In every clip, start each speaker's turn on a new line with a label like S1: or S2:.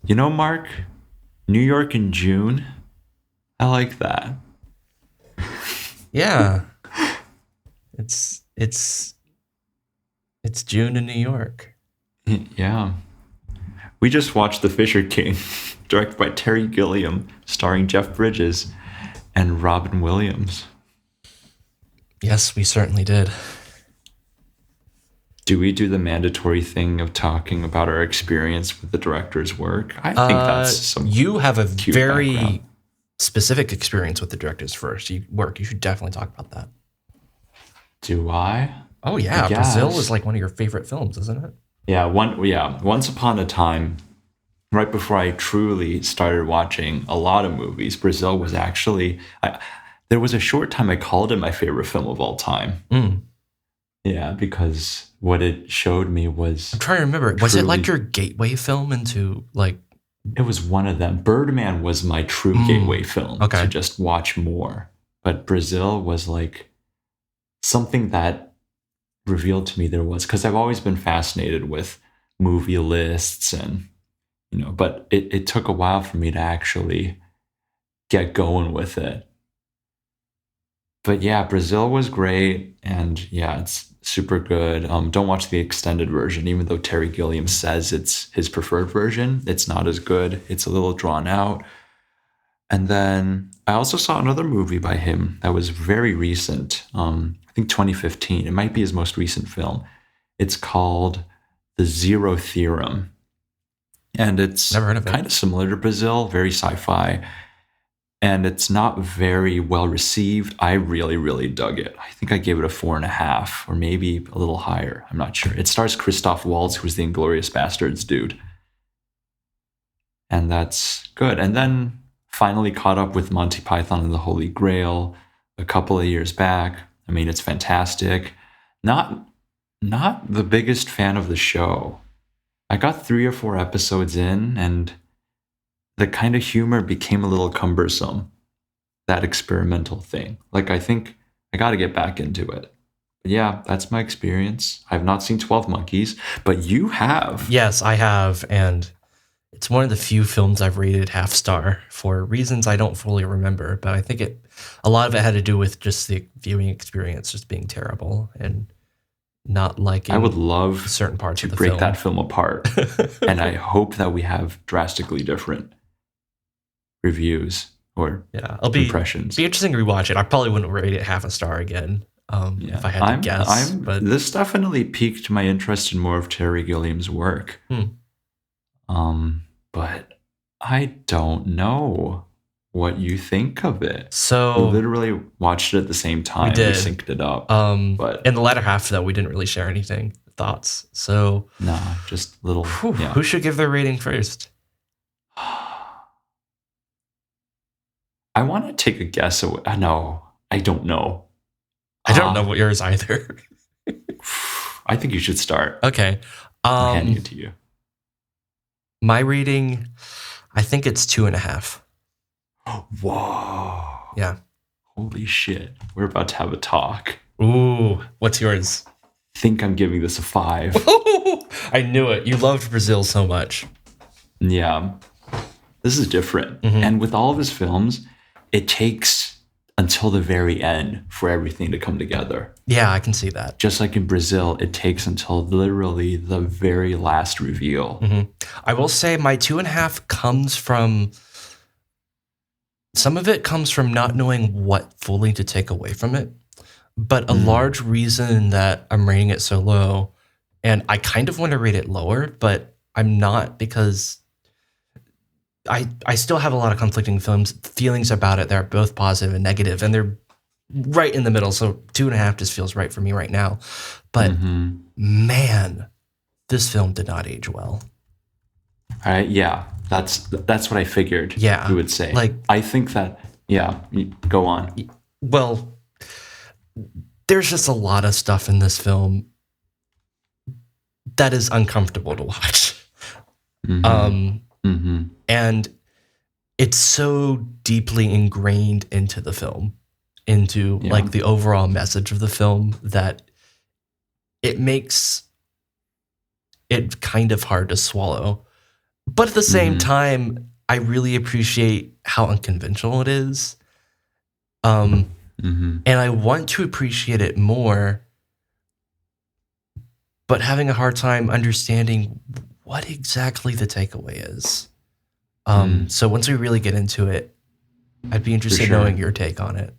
S1: You know, Mark, New York in June. I like that.
S2: Yeah, it's it's June in New York.
S1: Yeah. We just watched The Fisher King, directed by Terry Gilliam, starring Jeff Bridges and Robin Williams.
S2: Yes, we certainly did.
S1: Do we do the mandatory thing of talking about our experience with the director's work? I think that's some
S2: You have a
S1: cute background.
S2: very specific experience with the director's work. You should definitely talk about that.
S1: Do I?
S2: Oh
S1: I
S2: yeah, Brazil is
S1: guess.
S2: like one of your favorite films, isn't it?
S1: Yeah, once upon a time, right before I truly started watching a lot of movies, Brazil was actually there was a short time I called it my favorite film of all time.
S2: Mm.
S1: Yeah, because what it showed me
S2: I'm
S1: was
S2: trying to remember. Was it like
S1: truly
S2: your gateway film into like?
S1: it was one of them. Birdman was my true gateway film to
S2: Okay.
S1: just watch more. But Brazil was like something that revealed to me there was because I've always been fascinated with movie lists and but it took a while for me to actually get going with it. But yeah, Brazil was great, and yeah, it's super good. Don't watch the extended version, even though Terry Gilliam says it's his preferred version. It's not as good. It's a little drawn out. And then I also saw another movie by him that was very recent. I think 2015. It might be his most recent film. It's called The Zero Theorem, and it's
S2: Never heard of it.
S1: kind of similar to Brazil, very sci-fi, and it's not very well received. I really, really dug it. I think I gave it a 4.5, or maybe a little higher. I'm not sure. It stars Christoph Waltz, who's the Inglorious Bastards dude, and that's good. And then finally caught up with Monty Python and the Holy Grail a couple of years back. I mean, it's fantastic. Not not the biggest fan of the show. I got 3 or 4 episodes in, and the kind of humor became a little cumbersome. That experimental thing. Like, I think I got to get back into it. But yeah, that's my experience. I've not seen 12 Monkeys, but you have.
S2: Yes, I have, and it's one of the few films I've rated half star for reasons I don't fully remember. But I think a lot of it had to do with just the viewing experience just being terrible and not
S1: I would
S2: liking
S1: love
S2: certain parts
S1: to
S2: of the
S1: break
S2: film.
S1: that film apart. And I hope that we have drastically different reviews or
S2: Yeah, it'll
S1: impressions.
S2: be interesting to rewatch it. I probably wouldn't rate it half a star again
S1: Yeah,
S2: if I had to guess. But
S1: this definitely piqued my interest in more of Terry Gilliam's work.
S2: hmm.
S1: But I don't know what you think of it. We
S2: So
S1: literally watched it at the same time. We
S2: did.
S1: synced it up. But
S2: In the latter half, though, we didn't really share anything thoughts. So
S1: no, just little. Yeah.
S2: who should give their rating first?
S1: I want to take a guess. No, I don't know.
S2: I don't know what yours either.
S1: I think you should start.
S2: Okay.
S1: I'm handing it to you.
S2: My rating, I think it's 2.5.
S1: Whoa.
S2: Yeah.
S1: Holy shit. We're about to have a talk.
S2: Ooh, what's yours?
S1: Think I'm giving this a 5.
S2: I knew it. You loved Brazil so much.
S1: Yeah. This is different.
S2: Mhm.
S1: And with all of his films, it takes until the very end for everything to come together.
S2: Yeah, I can see that.
S1: Just like in Brazil, it takes until literally the very last reveal.
S2: Mhm. I will say my 2.5 comes from some of it comes from not knowing what fully to take away from it. But a large reason that I'm rating it so low, and I kind of want to rate it lower, but I'm not because I still have a lot of conflicting feelings about it. They're both positive and negative, and they're right in the middle. So 2.5 just feels right for me right now. But man, this film did not age well.
S1: All right, yeah, that's what I figured.
S2: Yeah,
S1: you would say.
S2: like
S1: I think that. Yeah, go on.
S2: well, there's just a lot of stuff in this film that is uncomfortable to watch. And it's so deeply ingrained into the film, into like the overall message of the film, that it makes it kind of hard to swallow. But at the same time, I really appreciate how unconventional it is. And I want to appreciate it more, but having a hard time understanding what exactly the takeaway is. So once we really get into it, I'd be interested in knowing your take on it.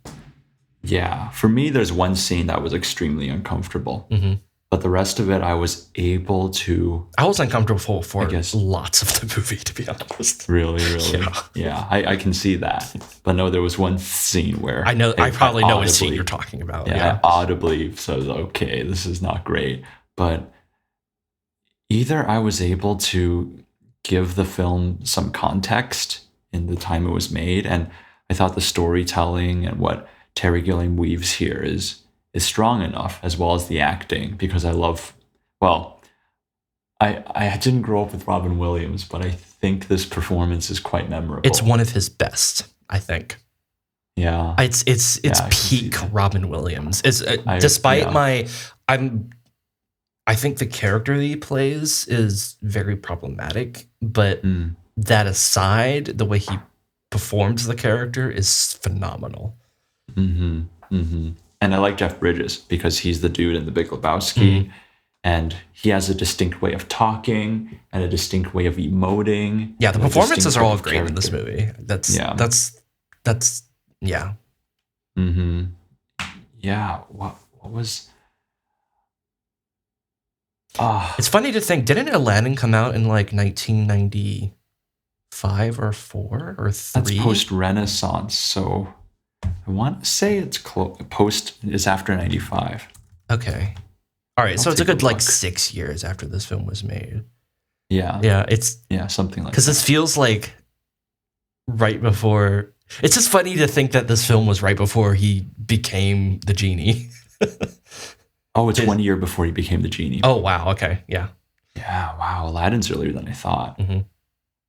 S1: Yeah. For me, there's one scene that was extremely uncomfortable. But the rest of it, I was able to...
S2: I was uncomfortable for lots of the movie, to be honest.
S1: Really? Yeah, I can see that. But no, there was one scene where...
S2: I know. I probably know what scene you're talking about.
S1: Yeah, I audibly said, okay, this is not great. But either I was able to give the film some context in the time it was made, and I thought the storytelling and what Terry Gilliam weaves here is strong enough, as well as the acting, because I love, well, I didn't grow up with Robin Williams, but I think this performance is quite memorable.
S2: It's one of his best, I think.
S1: Yeah.
S2: It's peak Robin Williams. I think the character that he plays is very problematic, but that aside, the way he performs the character is phenomenal.
S1: And I like Jeff Bridges because he's the dude in The Big Lebowski, and he has a distinct way of talking and a distinct way of emoting.
S2: Yeah, the performances are all great in this movie. Yeah.
S1: Yeah. What was?
S2: It's funny to think, didn't Aladdin come out in like 1995 or 4 or 3?
S1: That's post-Renaissance, so I want to say it's post is after 95.
S2: Okay. All right, so it's a good 6 years after this film was made.
S1: Yeah.
S2: Yeah, it's
S1: something like that.
S2: Because this feels like right before. It's just funny to think that this film was right before he became the genie.
S1: Oh, it's 1 year before he became the genie.
S2: Oh, wow. Okay. Yeah.
S1: Yeah. Wow. Aladdin's earlier than I thought.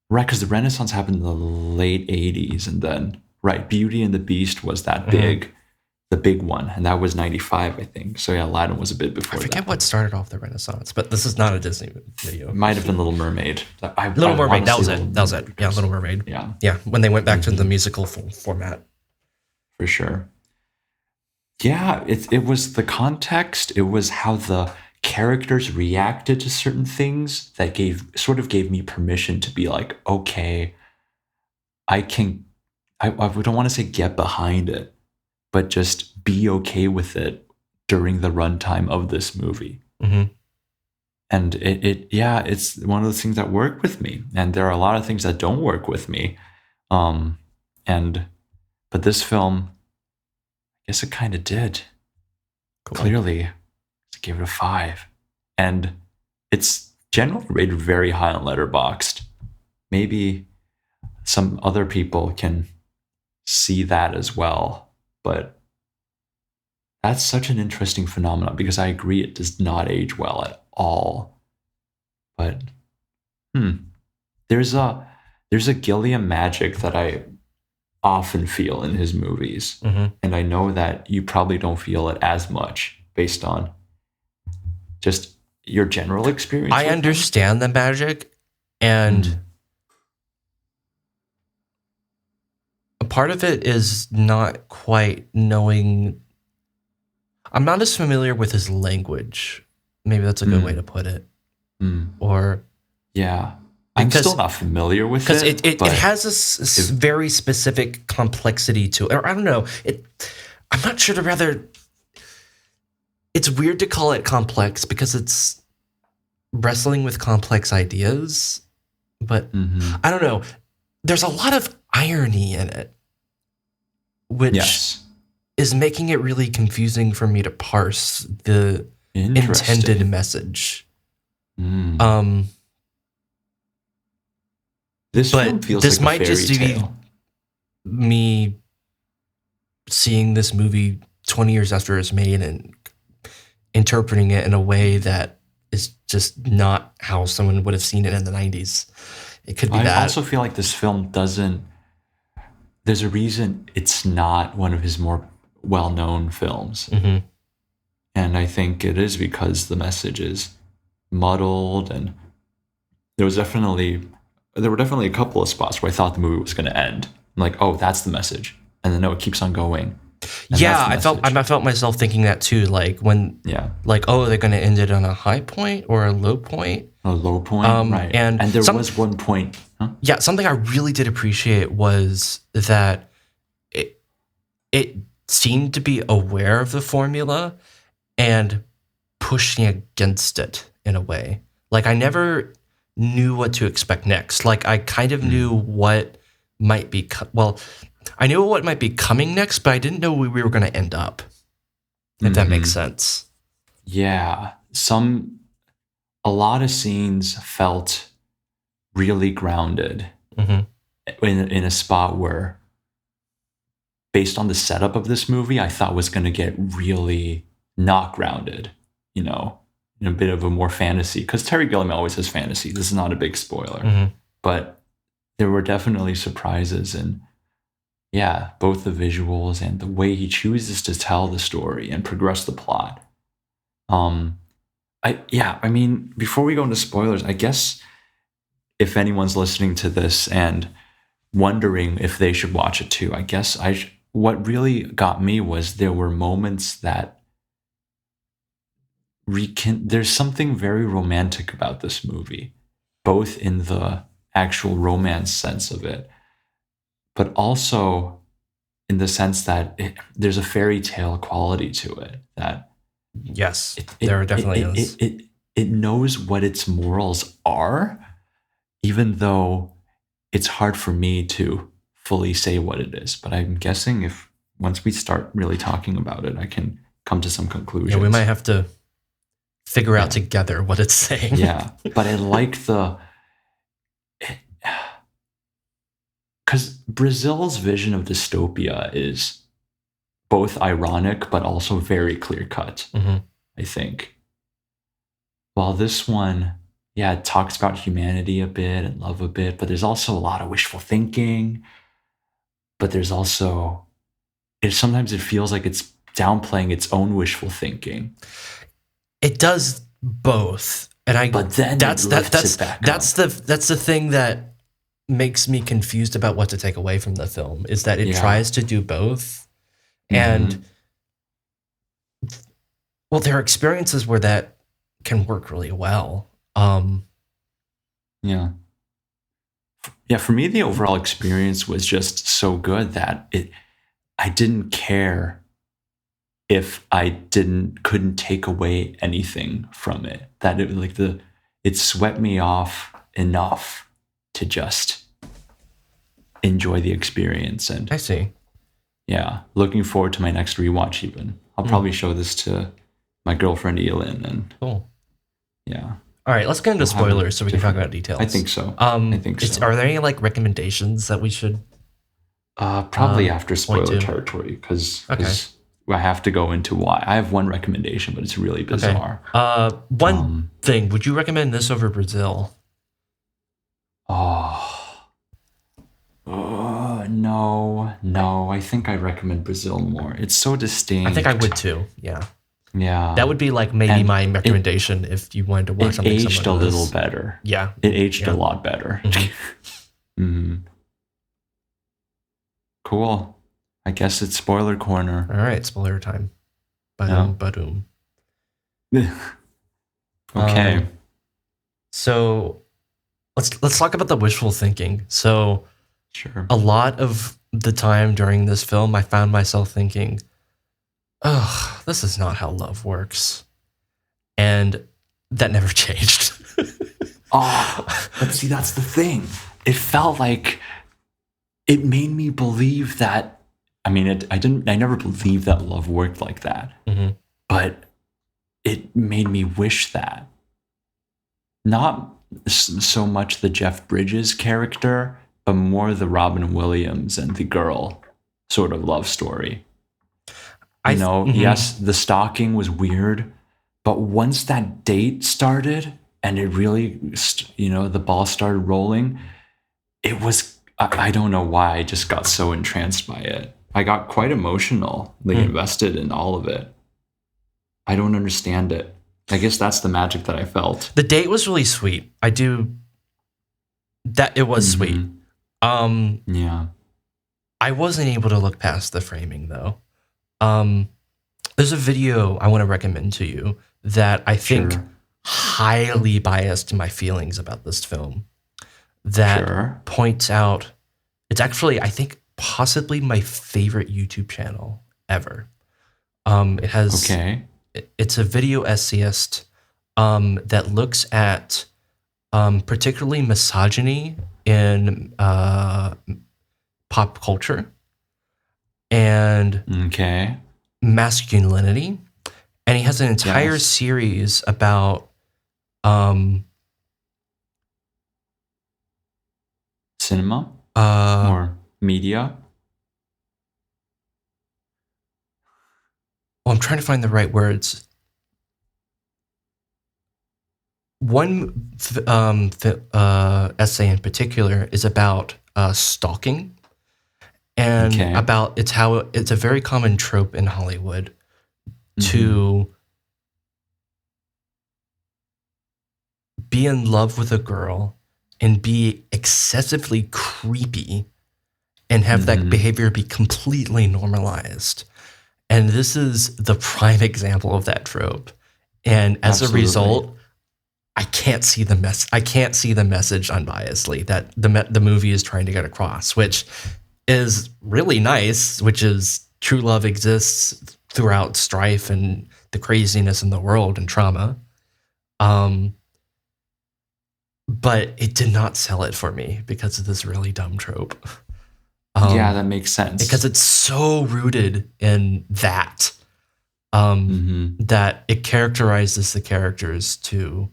S1: Right. Because the Renaissance happened in the late 80s. And then, Beauty and the Beast was that the big one. And that was 95, I think. So, yeah, Aladdin was a bit before that.
S2: I forget what started off the Renaissance, but this is not a Disney video.
S1: It might have been Little Mermaid.
S2: Little Mermaid. That was it. Yeah, Little Mermaid.
S1: Yeah.
S2: Yeah. When they went back to the musical format.
S1: For sure. Yeah, it was the context. It was how the characters reacted to certain things that gave me permission to be like, okay, I don't want to say get behind it, but just be okay with it during the runtime of this movie. And it's one of those things that work with me. And there are a lot of things that don't work with me. But this film, I guess it kind of did. Cool. Clearly, I gave it a 5. And it's generally rated very high on Letterboxd. Maybe some other people can see that as well. But that's such an interesting phenomenon because I agree it does not age well at all. But there's a Gilliam magic that I often feel in his movies. And I know that you probably don't feel it as much based on just your general experience.
S2: I understand the magic, and a part of it is not quite knowing. I'm not as familiar with his language. Maybe that's a good way to put it. Or
S1: I'm still not familiar with it.
S2: Because it has this very specific complexity to it. Or I don't know. I'm not sure to rather... It's weird to call it complex because it's wrestling with complex ideas. But I don't know. There's a lot of irony in it, which is making it really confusing for me to parse the intended message.
S1: This might just be
S2: me seeing this movie 20 years after it's made and interpreting it in a way that is just not how someone would have seen it in the 90s. It could be that.
S1: I also feel like this film doesn't... There's a reason it's not one of his more well-known films. And I think it is because the message is muddled, and there was definitely there were definitely a couple of spots where I thought the movie was going to end. I'm like, oh, that's the message. And then no, it keeps on going. And
S2: Yeah,
S1: that's the message.
S2: I felt myself thinking that too. Like when,
S1: Yeah.
S2: like, oh, they're going to end it on a high point or a low point.
S1: A low point, right.
S2: And
S1: there was one point. Huh?
S2: Yeah, something I really did appreciate was that it seemed to be aware of the formula and pushing against it in a way. Like I never knew what to expect next. Like I kind of knew what might be I knew what might be coming next, but I didn't know where we were going to end up. If that makes sense.
S1: Yeah, a lot of scenes felt really grounded in a spot where, based on the setup of this movie, I thought was going to get really not grounded, in a bit of a more fantasy. Because Terry Gilliam always has fantasy. This is not a big spoiler. But there were definitely surprises. And yeah, both the visuals and the way he chooses to tell the story and progress the plot. I mean, before we go into spoilers, I guess if anyone's listening to this and wondering if they should watch it too, I guess what really got me was there were moments that there's something very romantic about this movie, both in the actual romance sense of it, but also in the sense that there's a fairy tale quality to it that.
S2: Yes, there definitely is.
S1: It knows what its morals are, even though it's hard for me to fully say what it is. But I'm guessing if once we start really talking about it, I can come to some conclusions.
S2: Yeah, we might have to figure out together what it's saying.
S1: Yeah, but I like because Brazil's vision of dystopia is both ironic, but also very clear-cut, I think. While this one, it talks about humanity a bit and love a bit, but there's also a lot of wishful thinking. But there's also, sometimes it feels like it's downplaying its own wishful thinking.
S2: It does both,
S1: but then that's
S2: the thing that makes me confused about what to take away from the film is that it tries to do both. And well, there are experiences where that can work really well.
S1: For me, the overall experience was just so good that I didn't care if I couldn't take away anything from it. That it swept me off enough to just enjoy the experience. And
S2: I see.
S1: Yeah, looking forward to my next rewatch even. I'll probably show this to my girlfriend Elin. And
S2: cool.
S1: Yeah.
S2: All right, let's get into spoilers so we can talk about details.
S1: I think so.
S2: Are there any recommendations that we should?
S1: Probably after spoiler territory, because I have to go into why. I have one recommendation, but it's really bizarre.
S2: One thing, would you recommend this over Brazil?
S1: No. I think I recommend Brazil more. It's so distinct.
S2: I think I would too. Yeah.
S1: Yeah.
S2: That would be maybe my recommendation if you wanted to watch something.
S1: It aged a little better.
S2: Yeah.
S1: It aged a lot better. Cool. I guess it's spoiler corner.
S2: All right, spoiler time. Ba-doom.
S1: Okay.
S2: So let's talk about the wishful thinking. So
S1: sure.
S2: A lot of the time during this film, I found myself thinking, "Oh, this is not how love works," and that never changed.
S1: But see, that's the thing. It felt like it made me believe that. I mean, I never believed that love worked like that. But it made me wish that. Not so much the Jeff Bridges character, but more the Robin Williams and the girl sort of love story. Yes, the stalking was weird, but once that date started and it really, the ball started rolling, it was, I don't know why I just got so entranced by it. I got quite emotionally invested in all of it. I don't understand it. I guess that's the magic that I felt.
S2: The date was really sweet. I do That it was sweet.
S1: Yeah.
S2: I wasn't able to look past the framing though. There's a video I want to recommend to you that I think
S1: Sure.
S2: highly biased my feelings about this film. That
S1: Sure.
S2: points out it's actually, I think, possibly my favorite YouTube channel ever. It has
S1: Okay.
S2: it's a video essayist that looks at particularly misogyny in pop culture and
S1: Okay.
S2: masculinity, and he has an entire
S1: Yes.
S2: series about
S1: Cinema
S2: uh,
S1: or media.
S2: I'm trying to find the right words. One essay in particular is about stalking, and
S1: Okay.
S2: about it's a very common trope in Hollywood to be in love with a girl and be excessively creepy and have that behavior be completely normalized. And this is the prime example of that trope. And as
S1: Absolutely.
S2: a result, I can't see the message unbiasedly that the movie is trying to get across, which is really nice, which is true love exists throughout strife and the craziness in the world and trauma. But it did not sell it for me because of this really dumb trope.
S1: Yeah, that makes sense.
S2: Because it's so rooted in that, that it characterizes the characters to.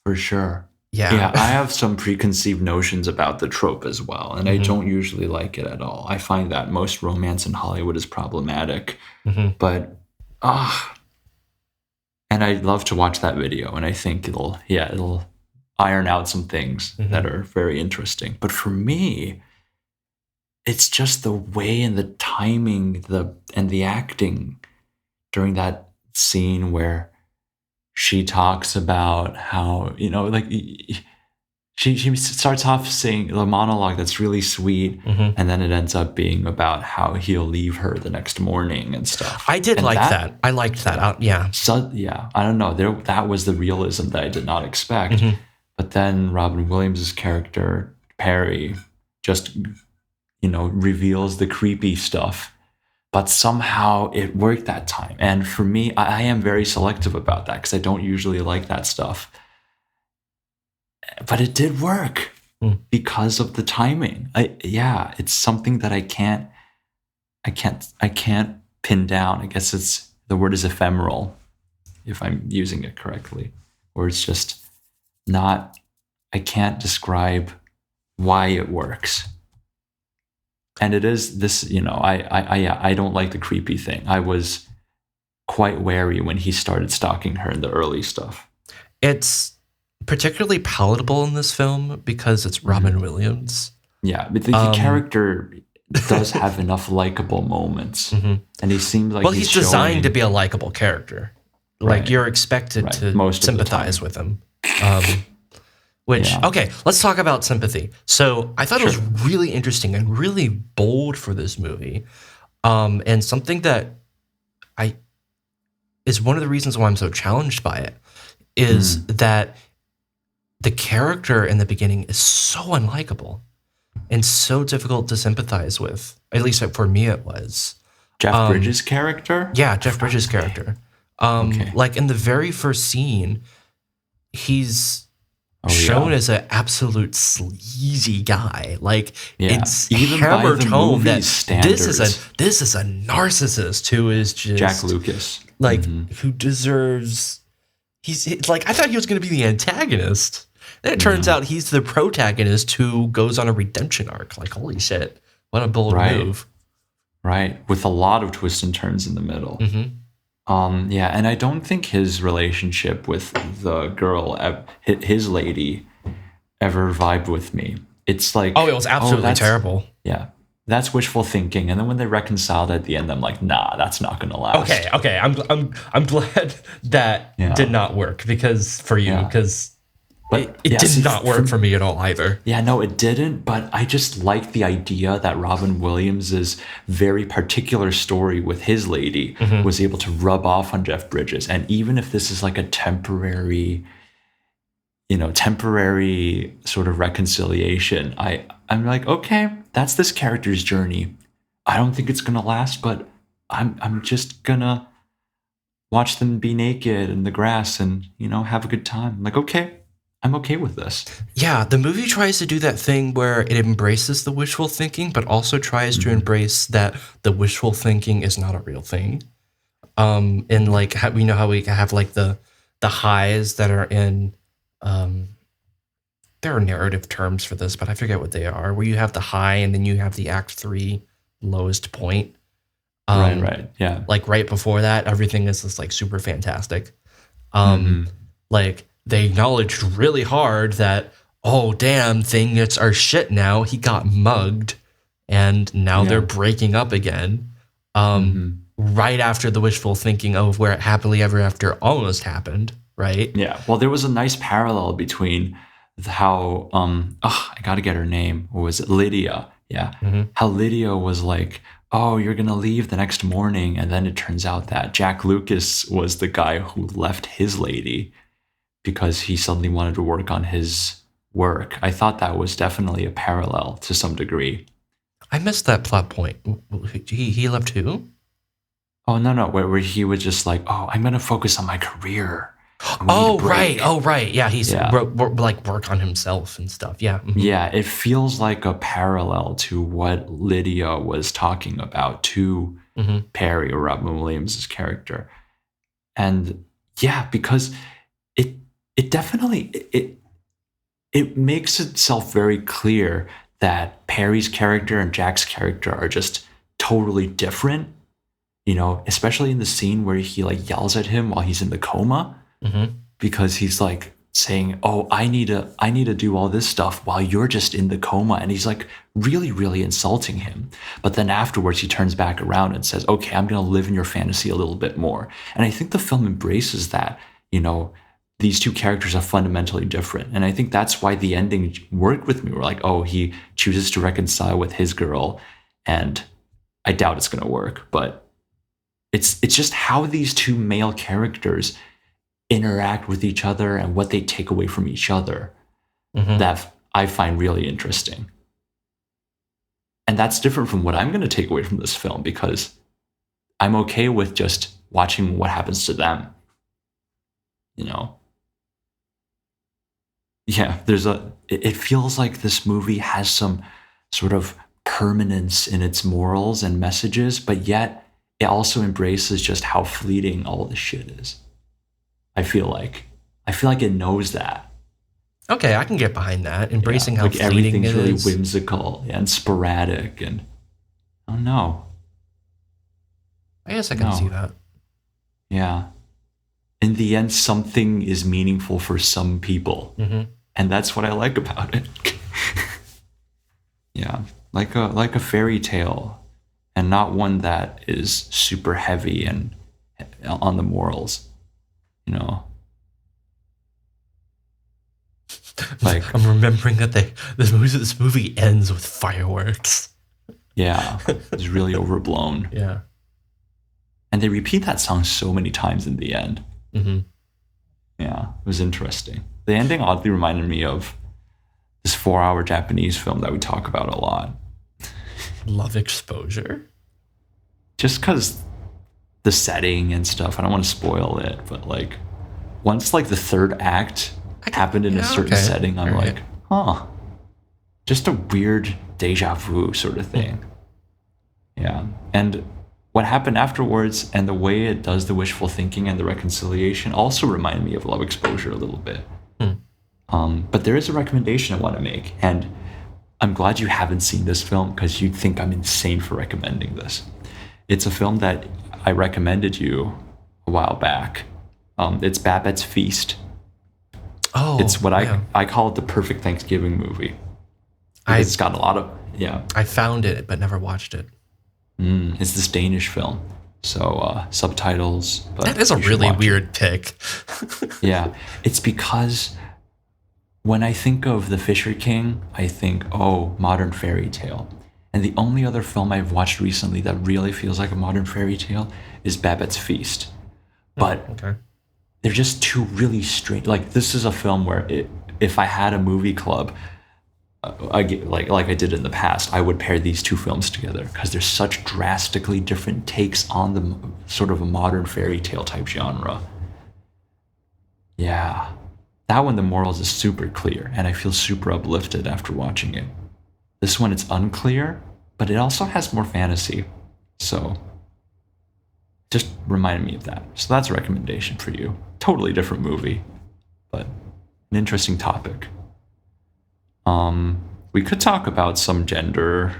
S1: For sure.
S2: Yeah.
S1: Yeah, I have some preconceived notions about the trope as well, and I don't usually like it at all. I find that most romance in Hollywood is problematic, but and I'd love to watch that video, and I think it'll iron out some things that are very interesting. But for me, it's just the way and the timing, and the acting during that scene where she talks about how, like she starts off saying the monologue that's really sweet, and then it ends up being about how he'll leave her the next morning and stuff.
S2: I did like that. I liked that. Yeah.
S1: So yeah, I don't know. That was the realism that I did not expect. But then Robin Williams' character Perry just reveals the creepy stuff. But somehow it worked that time. And for me, I am very selective about that because I don't usually like that stuff. But it did work because of the timing. It's something that I can't pin down. I guess the word is ephemeral, if I'm using it correctly. Or it's just not, I can't describe why it works. And it is this, I don't like the creepy thing. I was quite wary when he started stalking her in the early stuff.
S2: It's particularly palatable in this film because it's Robin Williams.
S1: Yeah, but the character does have enough likable moments. And he seems like
S2: he's designed to be a likable character. Like you're expected to sympathize with him. Okay, let's talk about sympathy. So I thought it was really interesting and really bold for this movie. And something that is one of the reasons why I'm so challenged by it is that the character in the beginning is so unlikable and so difficult to sympathize with. At least for me it was.
S1: Jeff Bridges' character?
S2: Yeah, Jeff Bridges' character. Like in the very first scene, he's shown as an absolute sleazy guy. Like it's
S1: even
S2: hammered
S1: by the
S2: home that
S1: movie's standards.
S2: this is a narcissist who is just
S1: Jack Lucas,
S2: like who deserves. He's like, I thought he was going to be the antagonist. Then it turns out he's the protagonist who goes on a redemption arc. Like, holy shit, what a bold move!
S1: Right, with a lot of twists and turns in the middle. And I don't think his relationship with the girl, his lady, ever vibed with me. It's like,
S2: it was absolutely terrible.
S1: Yeah, that's wishful thinking. And then when they reconciled at the end, I'm like, nah, that's not gonna last.
S2: Okay. I'm glad that did not work because
S1: But
S2: It
S1: yeah,
S2: did
S1: see,
S2: not work for me at all either.
S1: yeah, no, it didn't. But I just like the idea that Robin Williams's very particular story with his lady was able to rub off on Jeff Bridges. And even if this is like a temporary, temporary sort of reconciliation, I'm like, okay, that's this character's journey. I don't think it's gonna last, but I'm just gonna watch them be naked in the grass and have a good time. I'm like, okay, I'm okay with this.
S2: Yeah, the movie tries to do that thing where it embraces the wishful thinking, but also tries to embrace that the wishful thinking is not a real thing. And like we know how we have like the highs that are in there are narrative terms for this, but I forget what they are. Where you have the high and then you have the act 3 lowest point.
S1: Right, yeah.
S2: Like right before that, everything is just like super fantastic. Like they acknowledged really hard that, oh damn, things are shit now. He got mugged, and now they're breaking up again. Right after the wishful thinking of where happily ever after almost happened, right?
S1: Yeah. Well, there was a nice parallel between how I gotta get her name. What was it? Lydia. Yeah. How Lydia was like, oh, you're gonna leave the next morning, and then it turns out that Jack Lucas was the guy who left his lady because he suddenly wanted to work on his work. I thought that was definitely a parallel to some degree.
S2: I missed that plot point. He left who?
S1: Oh no, where he was just like, oh, I'm gonna focus on my career.
S2: Oh right. Yeah, he's like work on himself and stuff. Yeah.
S1: Yeah, it feels like a parallel to what Lydia was talking about to Perry or Robin Williams' character. And yeah, because it definitely it makes itself very clear that Perry's character and Jack's character are just totally different. Especially in the scene where he like yells at him while he's in the coma, because he's like saying, "Oh, I need to do all this stuff while you're just in the coma," and he's like really, really insulting him. But then afterwards, he turns back around and says, "Okay, I'm going to live in your fantasy a little bit more." And I think the film embraces that. These two characters are fundamentally different, and I think that's why the ending worked with me. We're like, "Oh, he chooses to reconcile with his girl," and I doubt it's going to work, but it's just how these two male characters interact with each other and what they take away from each other that I find really interesting. And that's different from what I'm going to take away from this film, because I'm okay with just watching what happens to them. Yeah, it feels like this movie has some sort of permanence in its morals and messages, but yet it also embraces just how fleeting all this shit is. I feel like it knows that.
S2: Okay, I can get behind that. Embracing how fleeting
S1: everything's
S2: it
S1: really
S2: is.
S1: whimsical and sporadic, and I don't know.
S2: I guess I can see that.
S1: Yeah. In the end, something is meaningful for some people, and that's what I like about it. Yeah, like a fairy tale, and not one that is super heavy and on the morals. Like
S2: I'm remembering that this movie ends with fireworks.
S1: Yeah, it's really overblown.
S2: Yeah,
S1: and they repeat that song so many times in the end. Yeah, it was interesting. The ending oddly reminded me of this 4-hour Japanese film that we talk about a lot.
S2: Love Exposure?
S1: Just because the setting and stuff, I don't want to spoil it, but like once like the third act happened in a certain setting, I'm like, huh. Just a weird deja vu sort of thing. Yeah. And what happened afterwards and the way it does the wishful thinking and the reconciliation also remind me of Love Exposure a little bit. But there is a recommendation I want to make, and I'm glad you haven't seen this film because you'd think I'm insane for recommending this. It's a film that I recommended you a while back. It's Babette's Feast.
S2: Oh,
S1: it's what I call it the perfect Thanksgiving movie. It's got a lot of,
S2: I found it, but never watched it.
S1: It's this Danish film. So subtitles. But
S2: that is a really weird pick.
S1: Yeah. It's because when I think of The Fisher King, I think, oh, modern fairy tale. And the only other film I've watched recently that really feels like a modern fairy tale is Babette's Feast. But
S2: Okay.
S1: they're just two really strange. Like, this is a film where if I had a movie club, like I did in the past, I would pair these two films together because they're such drastically different takes on the sort of a modern fairy tale type genre. Yeah. That one, the morals is super clear, and I feel super uplifted after watching it. This one, it's unclear, but it also has more fantasy. So, just reminded me of that. So that's a recommendation for you. Totally different movie, but an interesting topic. We could talk about some gender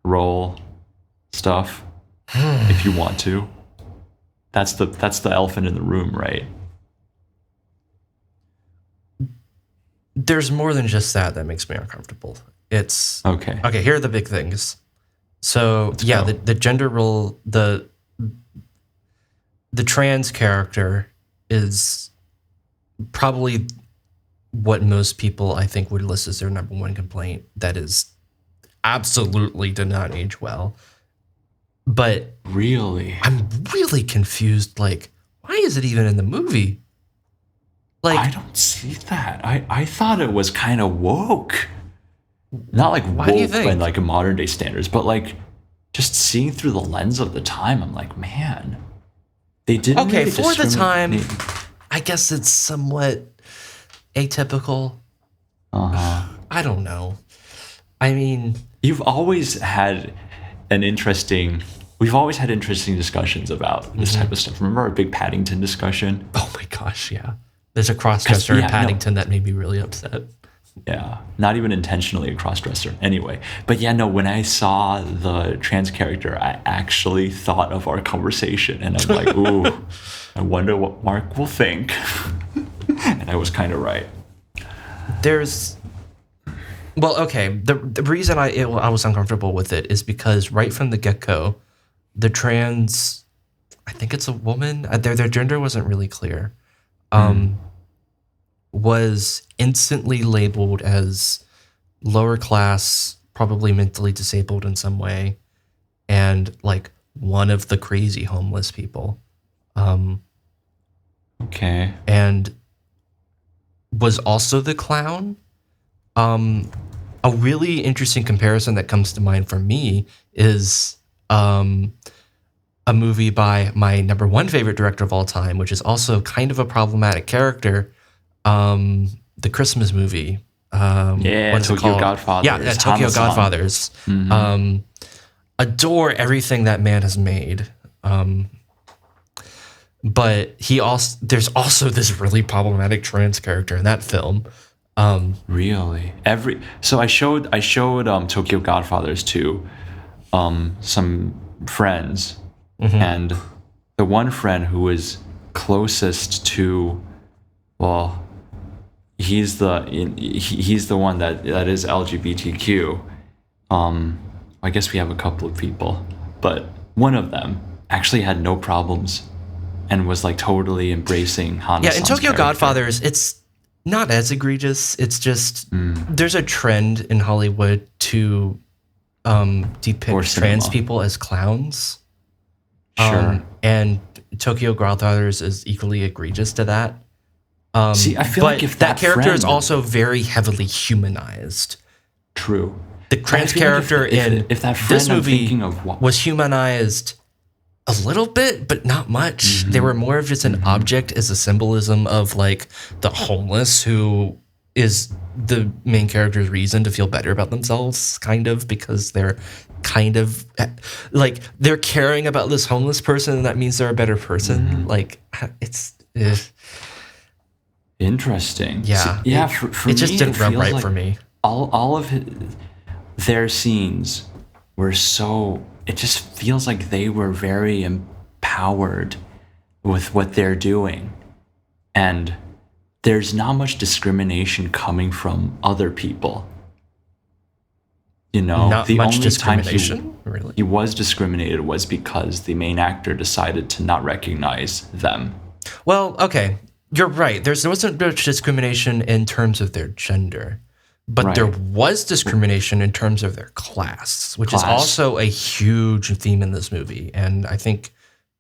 S1: role stuff if you want to. That's the elephant in the room, right?
S2: There's more than just that makes me uncomfortable. It's
S1: Okay.
S2: okay. Here are the big things. So
S1: Let's go.
S2: the gender role, the trans character is probably what most people I think would list as their number one complaint. That is absolutely did not age well. But
S1: Really?
S2: I'm really confused. Like, why is it even in the movie? Like,
S1: I don't see that. I thought it was kind of woke. Not like
S2: Why do you
S1: woke by
S2: think?
S1: like in modern day standards, but like just seeing through the lens of the time, I'm like, man, they didn't
S2: okay,
S1: really
S2: for the time,
S1: discriminate.
S2: I guess it's somewhat atypical. I don't know. I mean,
S1: You've always had we've always had interesting discussions about this type of stuff. Remember our big Paddington discussion?
S2: oh my gosh, yeah. There's a crossdresser
S1: yeah,
S2: in
S1: no.
S2: Paddington that made me really upset.
S1: Yeah, not even intentionally a cross-dresser. Anyway, but yeah, no, when I saw the trans character, I actually thought of our conversation, and I'm like, ooh, I wonder what Mark will think. And I was kind of right.
S2: Well, okay. The reason I was uncomfortable with it is because right from the get-go, the trans, I think it's a woman, their gender wasn't really clear, was instantly labeled as lower class, probably mentally disabled in some way, and like one of the crazy homeless people.
S1: Okay.
S2: And was also the clown. A really interesting comparison that comes to mind for me is a movie by my number one favorite director of all time, which is also kind of a problematic character, the Christmas movie.
S1: Yeah,
S2: what is it
S1: Tokyo
S2: called?
S1: Godfathers.
S2: Yeah, Tokyo
S1: Hana-san.
S2: Godfathers. Adore everything that man has made. But there's also this really problematic trans character in that film.
S1: Really? So I showed Tokyo Godfathers to some friends, and the one friend who was closest to, well, he's the one that is LGBTQ. I guess we have a couple of people, but one of them actually had no problems and was like totally embracing Hana-san's
S2: Yeah, in Tokyo
S1: character.
S2: Godfathers, it's not as egregious. It's just there's a trend in Hollywood to depict
S1: Or
S2: trans
S1: cinema.
S2: people as clowns.
S1: Sure.
S2: And Tokyo Godfathers is equally egregious to that.
S1: See, I feel
S2: but
S1: like if
S2: that character is
S1: friend-
S2: also very heavily humanized.
S1: True.
S2: The
S1: But I
S2: trans
S1: feel like
S2: character
S1: if that friend
S2: this
S1: I'm
S2: movie
S1: thinking of
S2: was humanized a little bit, but not much. They were more of just an object as a symbolism of like the homeless, who is the main character's reason to feel better about themselves, kind of, because they're kind of like they're caring about this homeless person, and that means they're a better person. Like it's
S1: interesting.
S2: yeah,
S1: So, yeah.
S2: It,
S1: For
S2: it just
S1: me,
S2: didn't rub
S1: feels
S2: right
S1: like
S2: for me.
S1: all of their scenes were so. It just feels like they were very empowered with what they're doing, and there's not much discrimination coming from other people. You know,
S2: Not
S1: the
S2: much
S1: only time
S2: discrimination, really.
S1: he was discriminated was because the main actor decided to not recognize them.
S2: Well, okay. You're right. There wasn't much discrimination in terms of their gender, but there
S1: Right.
S2: was discrimination in terms of their class, which is
S1: Class.
S2: also a huge theme in this movie. And I think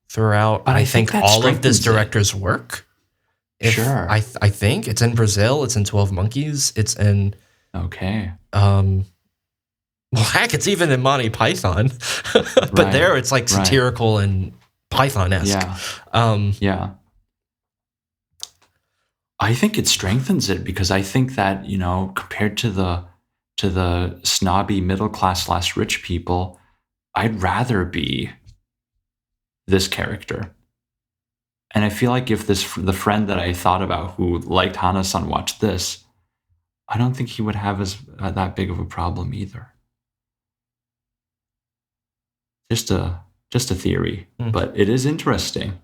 S2: throughout,
S1: But
S2: I
S1: I think
S2: think
S1: that
S2: all of this
S1: strengthens it.
S2: director's work. If
S1: Sure.
S2: I think it's in Brazil, it's in 12 Monkeys, it's in
S1: Okay.
S2: well, heck, it's even in Monty Python, but
S1: Right.
S2: there it's like
S1: Right.
S2: satirical and Python-esque.
S1: Yeah.
S2: Um,
S1: Yeah. I think it strengthens it because I think that, compared to the snobby middle class slash rich people, I'd rather be this character. And I feel like if the friend that I thought about who liked Hana-san watched this, I don't think he would have that big of a problem either. Just a theory, but it is interesting.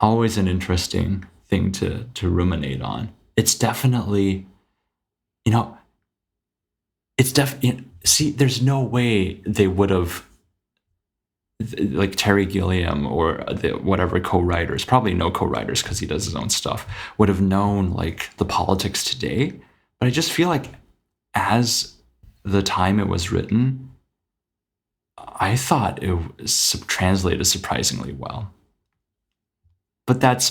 S1: Always an interesting thing to ruminate on. It's definitely, see, there's no way they would have, like Terry Gilliam or whatever co-writers, probably no co-writers because he does his own stuff, would have known like the politics today. But I just feel like as the time it was written, I thought it was translated surprisingly well. But that's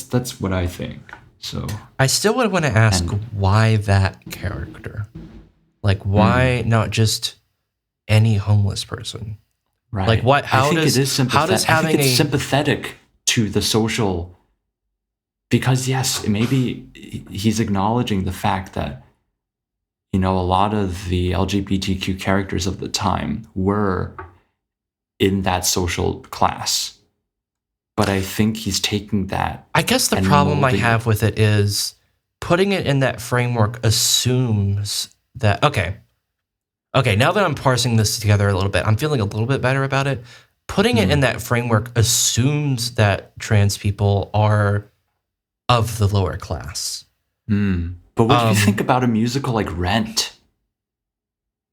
S1: that's what I think. So
S2: I still would want to ask why that character? Like, why not just any homeless person?
S1: Right.
S2: Like, what?
S1: I think it is sympathetic. I think it's sympathetic to the social, because yes, maybe he's acknowledging the fact that, a lot of the LGBTQ characters of the time were in that social class. But I think he's taking that.
S2: I guess the problem I have with it is putting it in that framework assumes that, okay, now that I'm parsing this together a little bit, I'm feeling a little bit better about it. Putting it in that framework assumes that trans people are of the lower class.
S1: But what do you think about a musical like Rent?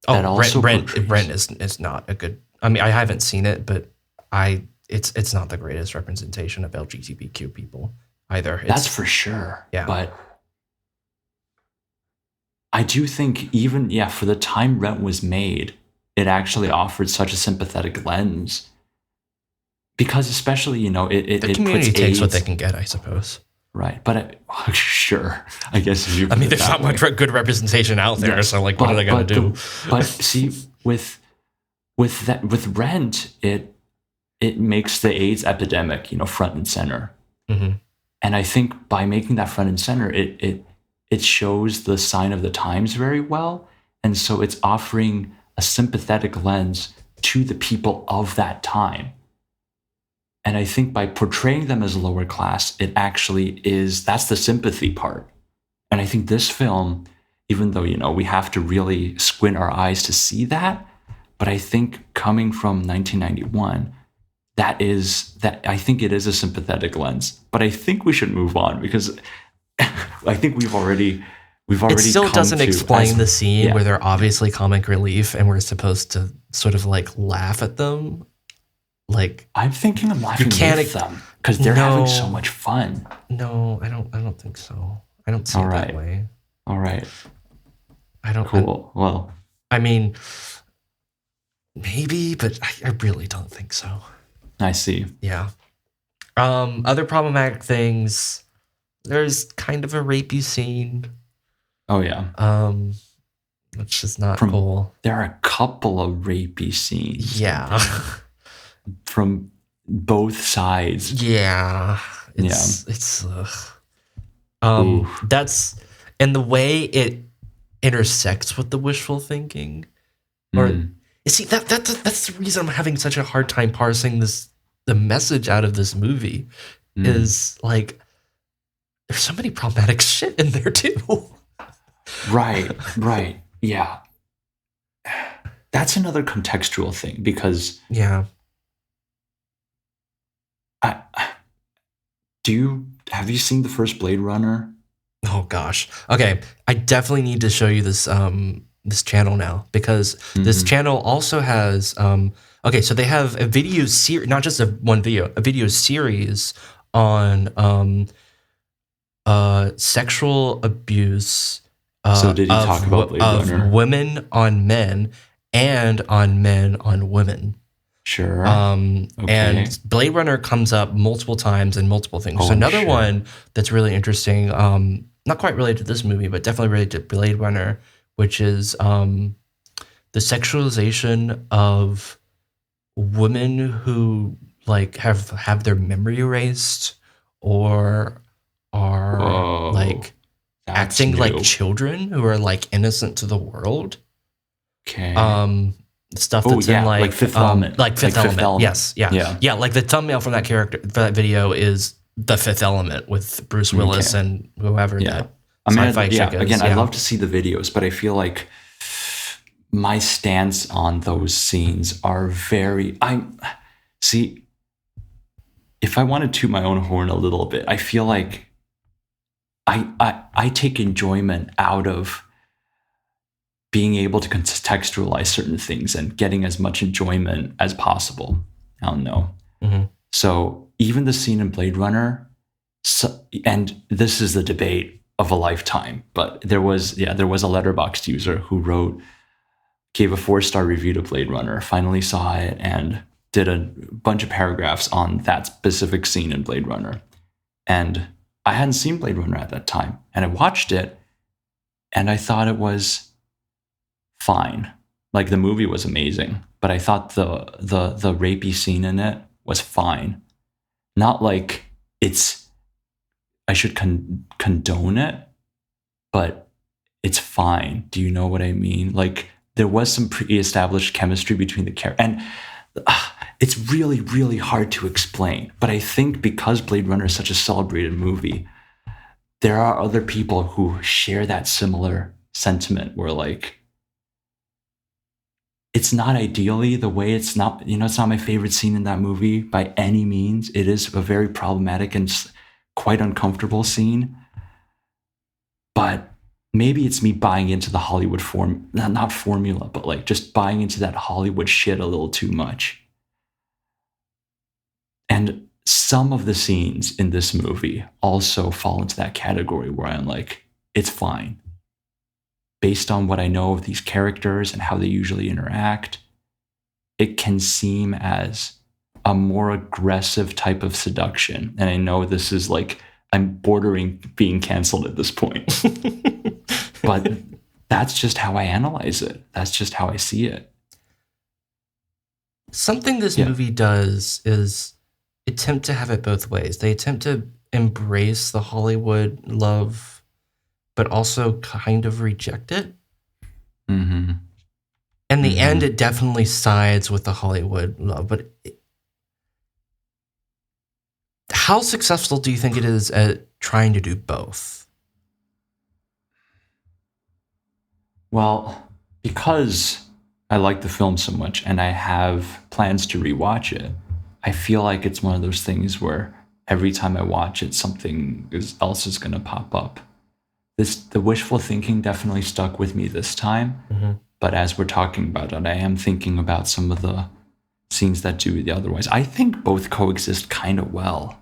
S2: Rent is not a good. I mean, I haven't seen it, but it's not the greatest representation of LGBTQ people either.
S1: That's for sure.
S2: Yeah.
S1: But I do think even, for the time Rent was made, it actually offered such a sympathetic lens. Because especially,
S2: the community takes what they can get, I suppose.
S1: Right. But sure, I guess if you.
S2: I mean, there's not much good representation out there, so like, what are they going to do?
S1: But see, with Rent, it makes the AIDS epidemic, front and center.
S2: Mm-hmm.
S1: And I think by making that front and center, it shows the sign of the times very well. And so it's offering a sympathetic lens to the people of that time. And I think by portraying them as lower class, it actually that's the sympathy part. And I think this film, even though, we have to really squint our eyes to see that, but I think coming from 1991, I think it is a sympathetic lens. But I think we should move on because I think we've already. It
S2: still doesn't explain the scene where they're obviously comic relief and we're supposed to sort of like laugh at them. Like,
S1: I'm thinking I'm laughing with them because they're having so much fun.
S2: No, I don't think so. I don't see it that way.
S1: All right.
S2: I don't.
S1: Cool. Well,
S2: I mean, maybe, but I really don't think so.
S1: I see.
S2: Yeah. Other problematic things. There's kind of a rapey scene.
S1: Oh yeah.
S2: Which is not cool.
S1: There are a couple of rapey scenes.
S2: Yeah.
S1: From both sides.
S2: Yeah. It's that's, and the way it intersects with the wishful thinking. Or you see that's the reason I'm having such a hard time parsing the message out of this movie is like there's so many problematic shit in there too.
S1: Right. Yeah. That's another contextual thing because have you seen the first Blade Runner?
S2: Oh gosh. Okay, I definitely need to show you this this channel now because this channel also has Okay, so they have a video series, not just one video, a video series on sexual abuse
S1: So did he talk about Blade
S2: of
S1: Runner?
S2: women on men and on men on women.
S1: Sure.
S2: And
S1: Okay.
S2: Blade Runner comes up multiple times in multiple things. There's
S1: I'm
S2: another
S1: sure.
S2: one that's really interesting, not quite related to this movie, but definitely related to Blade Runner, which is the sexualization of women who like have their memory erased or are
S1: Whoa.
S2: like
S1: That's
S2: acting like
S1: new.
S2: children who are like innocent to the world.
S1: Okay.
S2: Um, Stuff
S1: Oh
S2: that's in
S1: yeah, like Fifth Element.
S2: like Fifth
S1: Like Fifth
S2: Element.
S1: Element.
S2: Yes, yeah,
S1: Yeah.
S2: yeah. Like the thumbnail from for that video is the Fifth Element with Bruce Willis
S1: Okay.
S2: and whoever
S1: Yeah.
S2: that
S1: I mean,
S2: sci-fi chick is.
S1: again, I'd
S2: Yeah.
S1: love to see the videos, but I feel like my stance on those scenes are very see, if I want to toot my own horn a little bit, I feel like I take enjoyment out of being able to contextualize certain things and getting as much enjoyment as possible. I don't know.
S2: Mm-hmm.
S1: So even the scene in Blade Runner, and this is the debate of a lifetime, but there was a Letterboxd user who gave a 4-star review to Blade Runner, finally saw it, and did a bunch of paragraphs on that specific scene in Blade Runner. And I hadn't seen Blade Runner at that time, and I watched it, and I thought it was fine. Like the movie was amazing, but I thought the rapey scene in it was fine. Not like I should condone it, but it's fine. Do you know what I mean? Like there was some pre-established chemistry between the characters, and it's really, really hard to explain. But I think because Blade Runner is such a celebrated movie, there are other people who share that similar sentiment where like, it's not ideally the way it's not my favorite scene in that movie by any means. It is a very problematic and quite uncomfortable scene. But maybe it's me buying into the Hollywood not formula, but like just buying into that Hollywood shit a little too much. And some of the scenes in this movie also fall into that category where I'm like, it's fine. Based on what I know of these characters and how they usually interact, it can seem as a more aggressive type of seduction. And I know this is like, I'm bordering being canceled at this point. But that's just how I analyze it. That's just how I see it.
S2: Something this movie does is attempt to have it both ways. They attempt to embrace the Hollywood love, but also kind of reject it.
S1: Mm-hmm.
S2: In the end, it definitely sides with the Hollywood love. But how successful do you think it is at trying to do both?
S1: Well, because I like the film so much and I have plans to rewatch it, I feel like it's one of those things where every time I watch it, something else is going to pop up. The wishful thinking definitely stuck with me this time. Mm-hmm. But as we're talking about it, I am thinking about some of the scenes that do the otherwise. I think both coexist kind of well.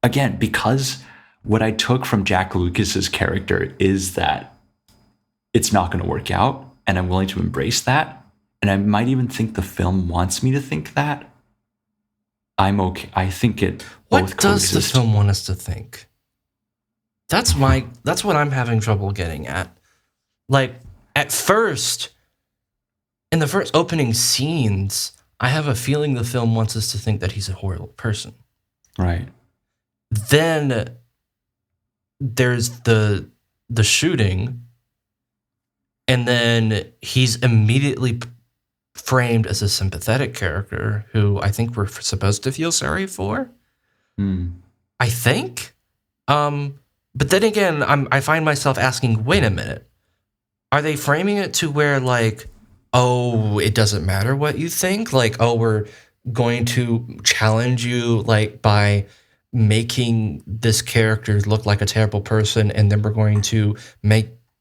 S1: Again, because what I took from Jack Lucas's character is that it's not going to work out, and I'm willing to embrace that. And I might even think the film wants me to think that. I'm okay. I think it both
S2: What does
S1: coexist.
S2: the film want us to think? That's what I'm having trouble getting at. Like, at first, in the first opening scenes, I have a feeling the film wants us to think that he's a horrible person.
S1: Right.
S2: Then there's the shooting, and then he's immediately framed as a sympathetic character who I think we're supposed to feel sorry for. I think. But then again, I find myself asking, wait a minute. Are they framing it to where, like, oh, it doesn't matter what you think? Like, oh, we're going to challenge you, like, by making this character look like a terrible person, and then we're going to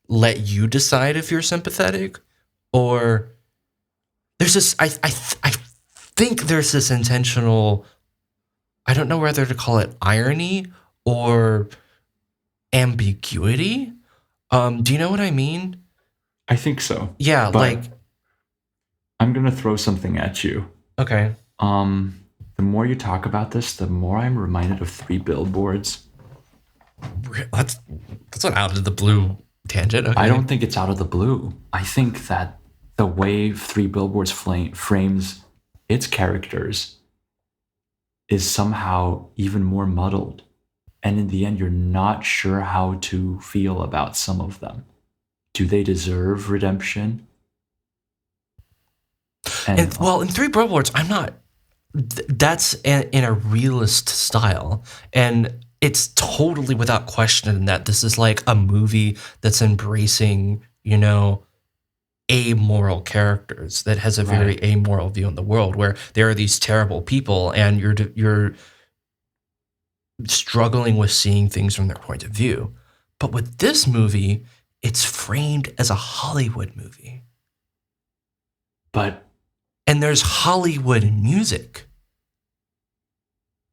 S2: let you decide if you're sympathetic? Or there's this, think there's this intentional, I don't know whether to call it irony or ambiguity. Do you know what I mean?
S1: I think so.
S2: Yeah,
S1: But I'm going to throw something at you.
S2: okay.
S1: The more you talk about this, the more I'm reminded of Three Billboards.
S2: That's an out of the blue tangent. Okay.
S1: I don't think it's out of the blue. I think that the way Three Billboards frames its characters is somehow even more muddled. And in the end, you're not sure how to feel about some of them. Do they deserve redemption?
S2: And well, in Three Billboards, I'm not. That's in a realist style, and it's totally without question that this is like a movie that's embracing, amoral characters, that has a very amoral view on the world, where there are these terrible people, and you're struggling with seeing things from their point of view. But with this movie, it's framed as a Hollywood movie. And there's Hollywood music.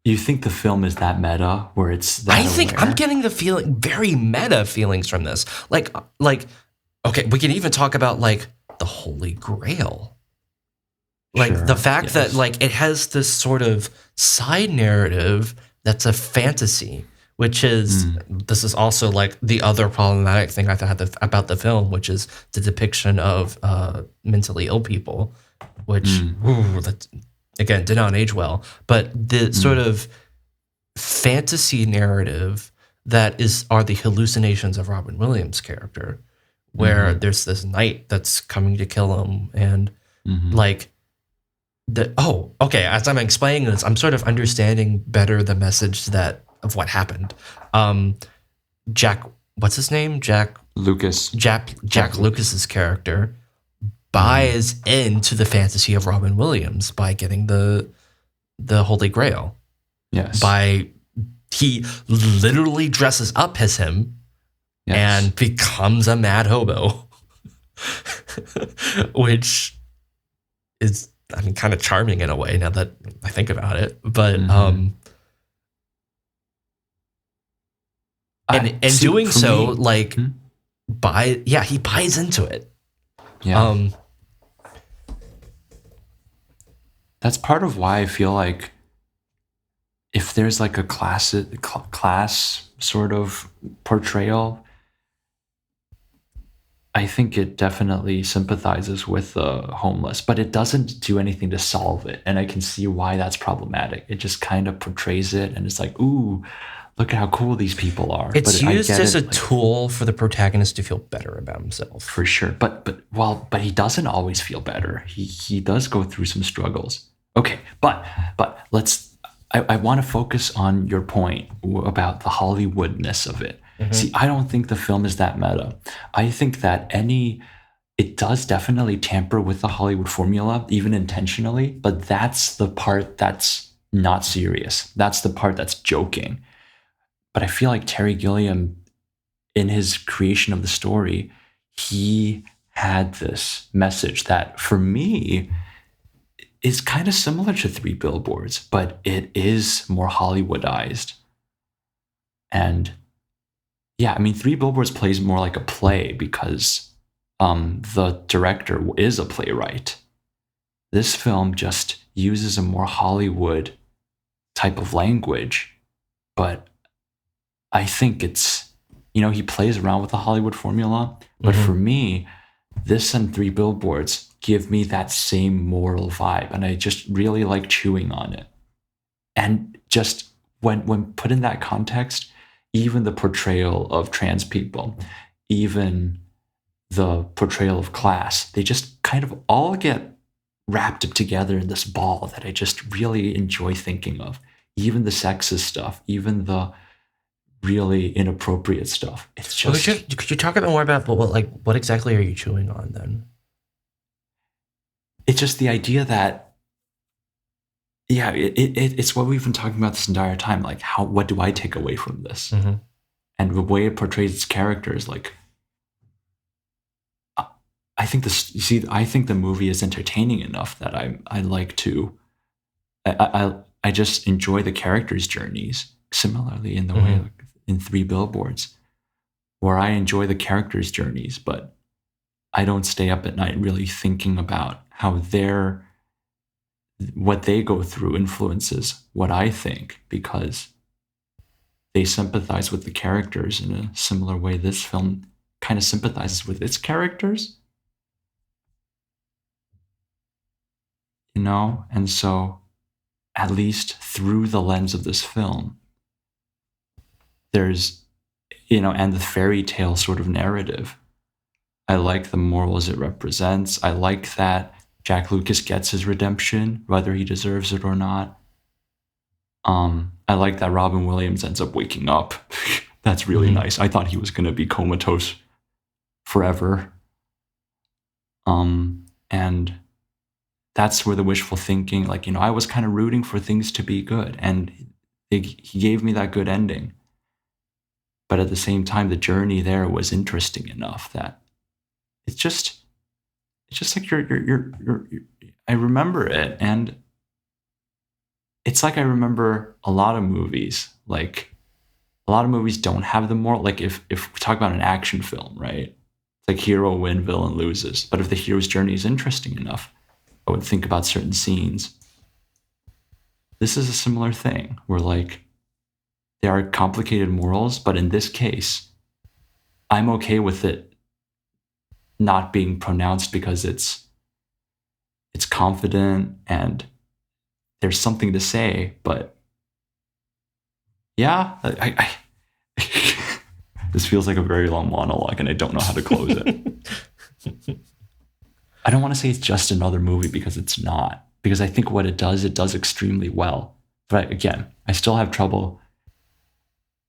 S1: You think the film is that meta, where it's that
S2: I think
S1: aware?
S2: I'm getting the feeling, very meta feelings from this. Like, okay, we can even talk about like the Holy Grail. Like
S1: Sure,
S2: the fact
S1: yes.
S2: that like it has this sort of side narrative that's a fantasy, which is, this is also like the other problematic thing I've had about the film, which is the depiction of mentally ill people, which, that, again, did not age well. But the sort of fantasy narrative that are the hallucinations of Robin Williams' character, where there's this knight that's coming to kill him, and like, as I'm explaining this, I'm sort of understanding better the message of what happened. Jack, what's his name? Jack
S1: Lucas.
S2: Jack Lucas's character buys into the fantasy of Robin Williams by getting the Holy Grail.
S1: Yes.
S2: He literally dresses up as him and becomes a mad hobo, which is, I mean, kind of charming in a way now that I think about it. But doing so, like, he buys into it.
S1: Yeah. That's part of why I feel like if there's like a class sort of portrayal, I think it definitely sympathizes with the homeless, but it doesn't do anything to solve it. And I can see why that's problematic. It just kind of portrays it, and it's like, ooh, look at how cool these people are.
S2: It's used as a tool for the protagonist to feel better about himself.
S1: For sure. But he doesn't always feel better. He does go through some struggles. Okay, but I want to focus on your point about the Hollywoodness of it. See, I don't think the film is that meta. I think that it does definitely tamper with the Hollywood formula, even intentionally, but that's the part that's not serious. That's the part that's joking. But I feel like Terry Gilliam, in his creation of the story, he had this message that, for me, is kind of similar to Three Billboards, but it is more Hollywoodized. And yeah, I mean, Three Billboards plays more like a play because the director is a playwright. This film just uses a more Hollywood type of language, but I think it's, he plays around with the Hollywood formula. But for me, this and Three Billboards give me that same moral vibe, and I just really like chewing on it. And just when put in that context, even the portrayal of trans people, even the portrayal of class, they just kind of all get wrapped up together in this ball that I just really enjoy thinking of. Even the sexist stuff, even the really inappropriate stuff. It's just.
S2: Could you talk a bit more about what exactly are you chewing on then?
S1: It's just the idea that, it's what we've been talking about this entire time. Like, what do I take away from this? And the way it portrays its characters, like, I think the movie is entertaining enough that I like to I just enjoy the characters' journeys. Similarly, in the way like, in Three Billboards, where I enjoy the characters' journeys, but I don't stay up at night really thinking about how what they go through influences what I think, because they sympathize with the characters in a similar way this film kind of sympathizes with its characters. And so at least through the lens of this film, there's, and the fairy tale sort of narrative. I like the morals it represents. I like that Jack Lucas gets his redemption, whether he deserves it or not. I like that Robin Williams ends up waking up. That's really nice. I thought he was going to be comatose forever. And that's where the wishful thinking, I was kind of rooting for things to be good, and he gave me that good ending. But at the same time, the journey there was interesting enough that it's just like I remember it, and it's like I remember a lot of movies. Like a lot of movies don't have the moral. Like if we talk about an action film, right? It's like hero win, villain loses. But if the hero's journey is interesting enough, I would think about certain scenes. This is a similar thing where there are complicated morals, but in this case, I'm okay with it not being pronounced because it's confident and there's something to say. But yeah, I this feels like a very long monologue and I don't know how to close it. I don't want to say it's just another movie because it's not. Because I think what it does extremely well. But again, I still have trouble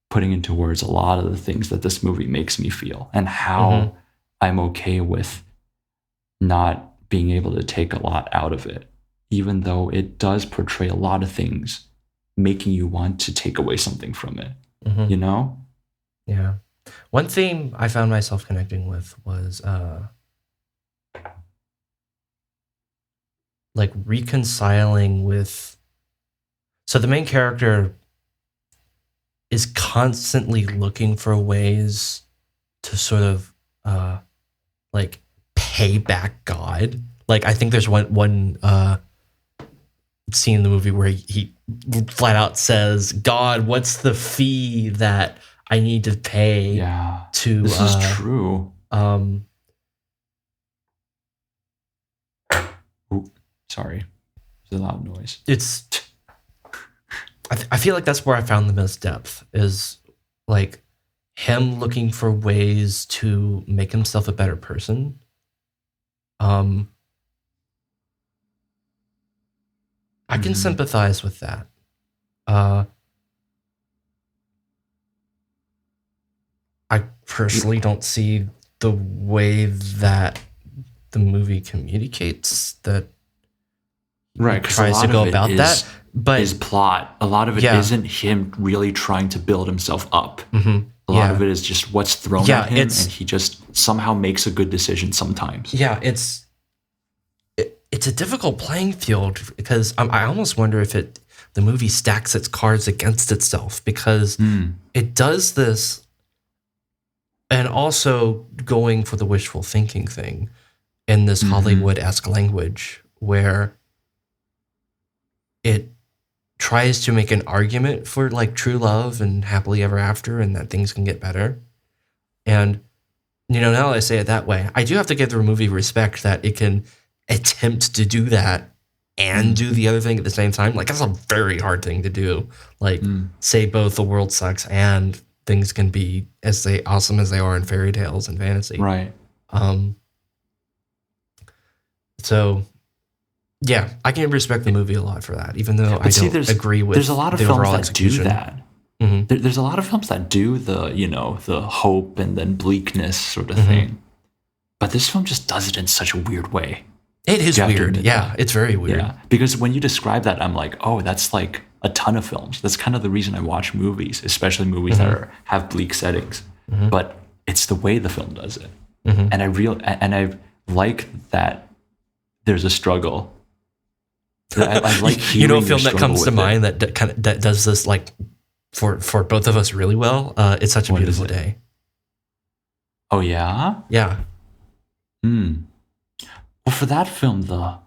S1: putting into words a lot of the things that this movie makes me feel and how I'm okay with not being able to take a lot out of it, even though it does portray a lot of things, making you want to take away something from it,
S2: Yeah. One theme I found myself connecting with was reconciling with. So the main character is constantly looking for ways to sort of pay back God. I think there's one scene in the movie where he flat out says, "God, what's the fee that I need to pay?"
S1: Yeah,
S2: to
S1: this is true. Sorry, there's a loud noise.
S2: I feel like that's where I found the most depth, is him looking for ways to make himself a better person. I can sympathize with that. I personally don't see the way that the movie communicates that.
S1: Right, because
S2: tries to go about that, but
S1: his plot, a lot of it isn't him really trying to build himself up. A lot of it is just what's thrown at him, and he just somehow makes a good decision sometimes.
S2: Yeah, it's a difficult playing field, because I almost wonder if the movie stacks its cards against itself, because it does this, and also going for the wishful thinking thing in this Hollywood-esque language where it tries to make an argument for true love and happily ever after, and that things can get better. And now that I say it that way, I do have to give the movie respect that it can attempt to do that and do the other thing at the same time. That's a very hard thing to do. Say both the world sucks and things can be as awesome as they are in fairy tales and fantasy.
S1: Right.
S2: So yeah, I can respect the movie a lot for that, even though I don't agree with.
S1: There's a lot of
S2: the
S1: films that
S2: execution.
S1: do that. There's a lot of films that do the hope and then bleakness sort of thing, but this film just does it in such a weird way.
S2: It is weird. Yeah, it's very weird.
S1: Yeah, because when you describe that, I'm like, oh, that's like a ton of films. That's kind of the reason I watch movies, especially movies that have bleak settings. But it's the way the film does it, and I like that there's a struggle. I like
S2: you know, a
S1: hearing
S2: film
S1: your
S2: that comes to
S1: struggle with
S2: mind that does this like for both of us really well. It's Such a
S1: What is
S2: Beautiful
S1: it?
S2: Day.
S1: Oh yeah.
S2: Yeah.
S1: Hmm. Well, for that film, the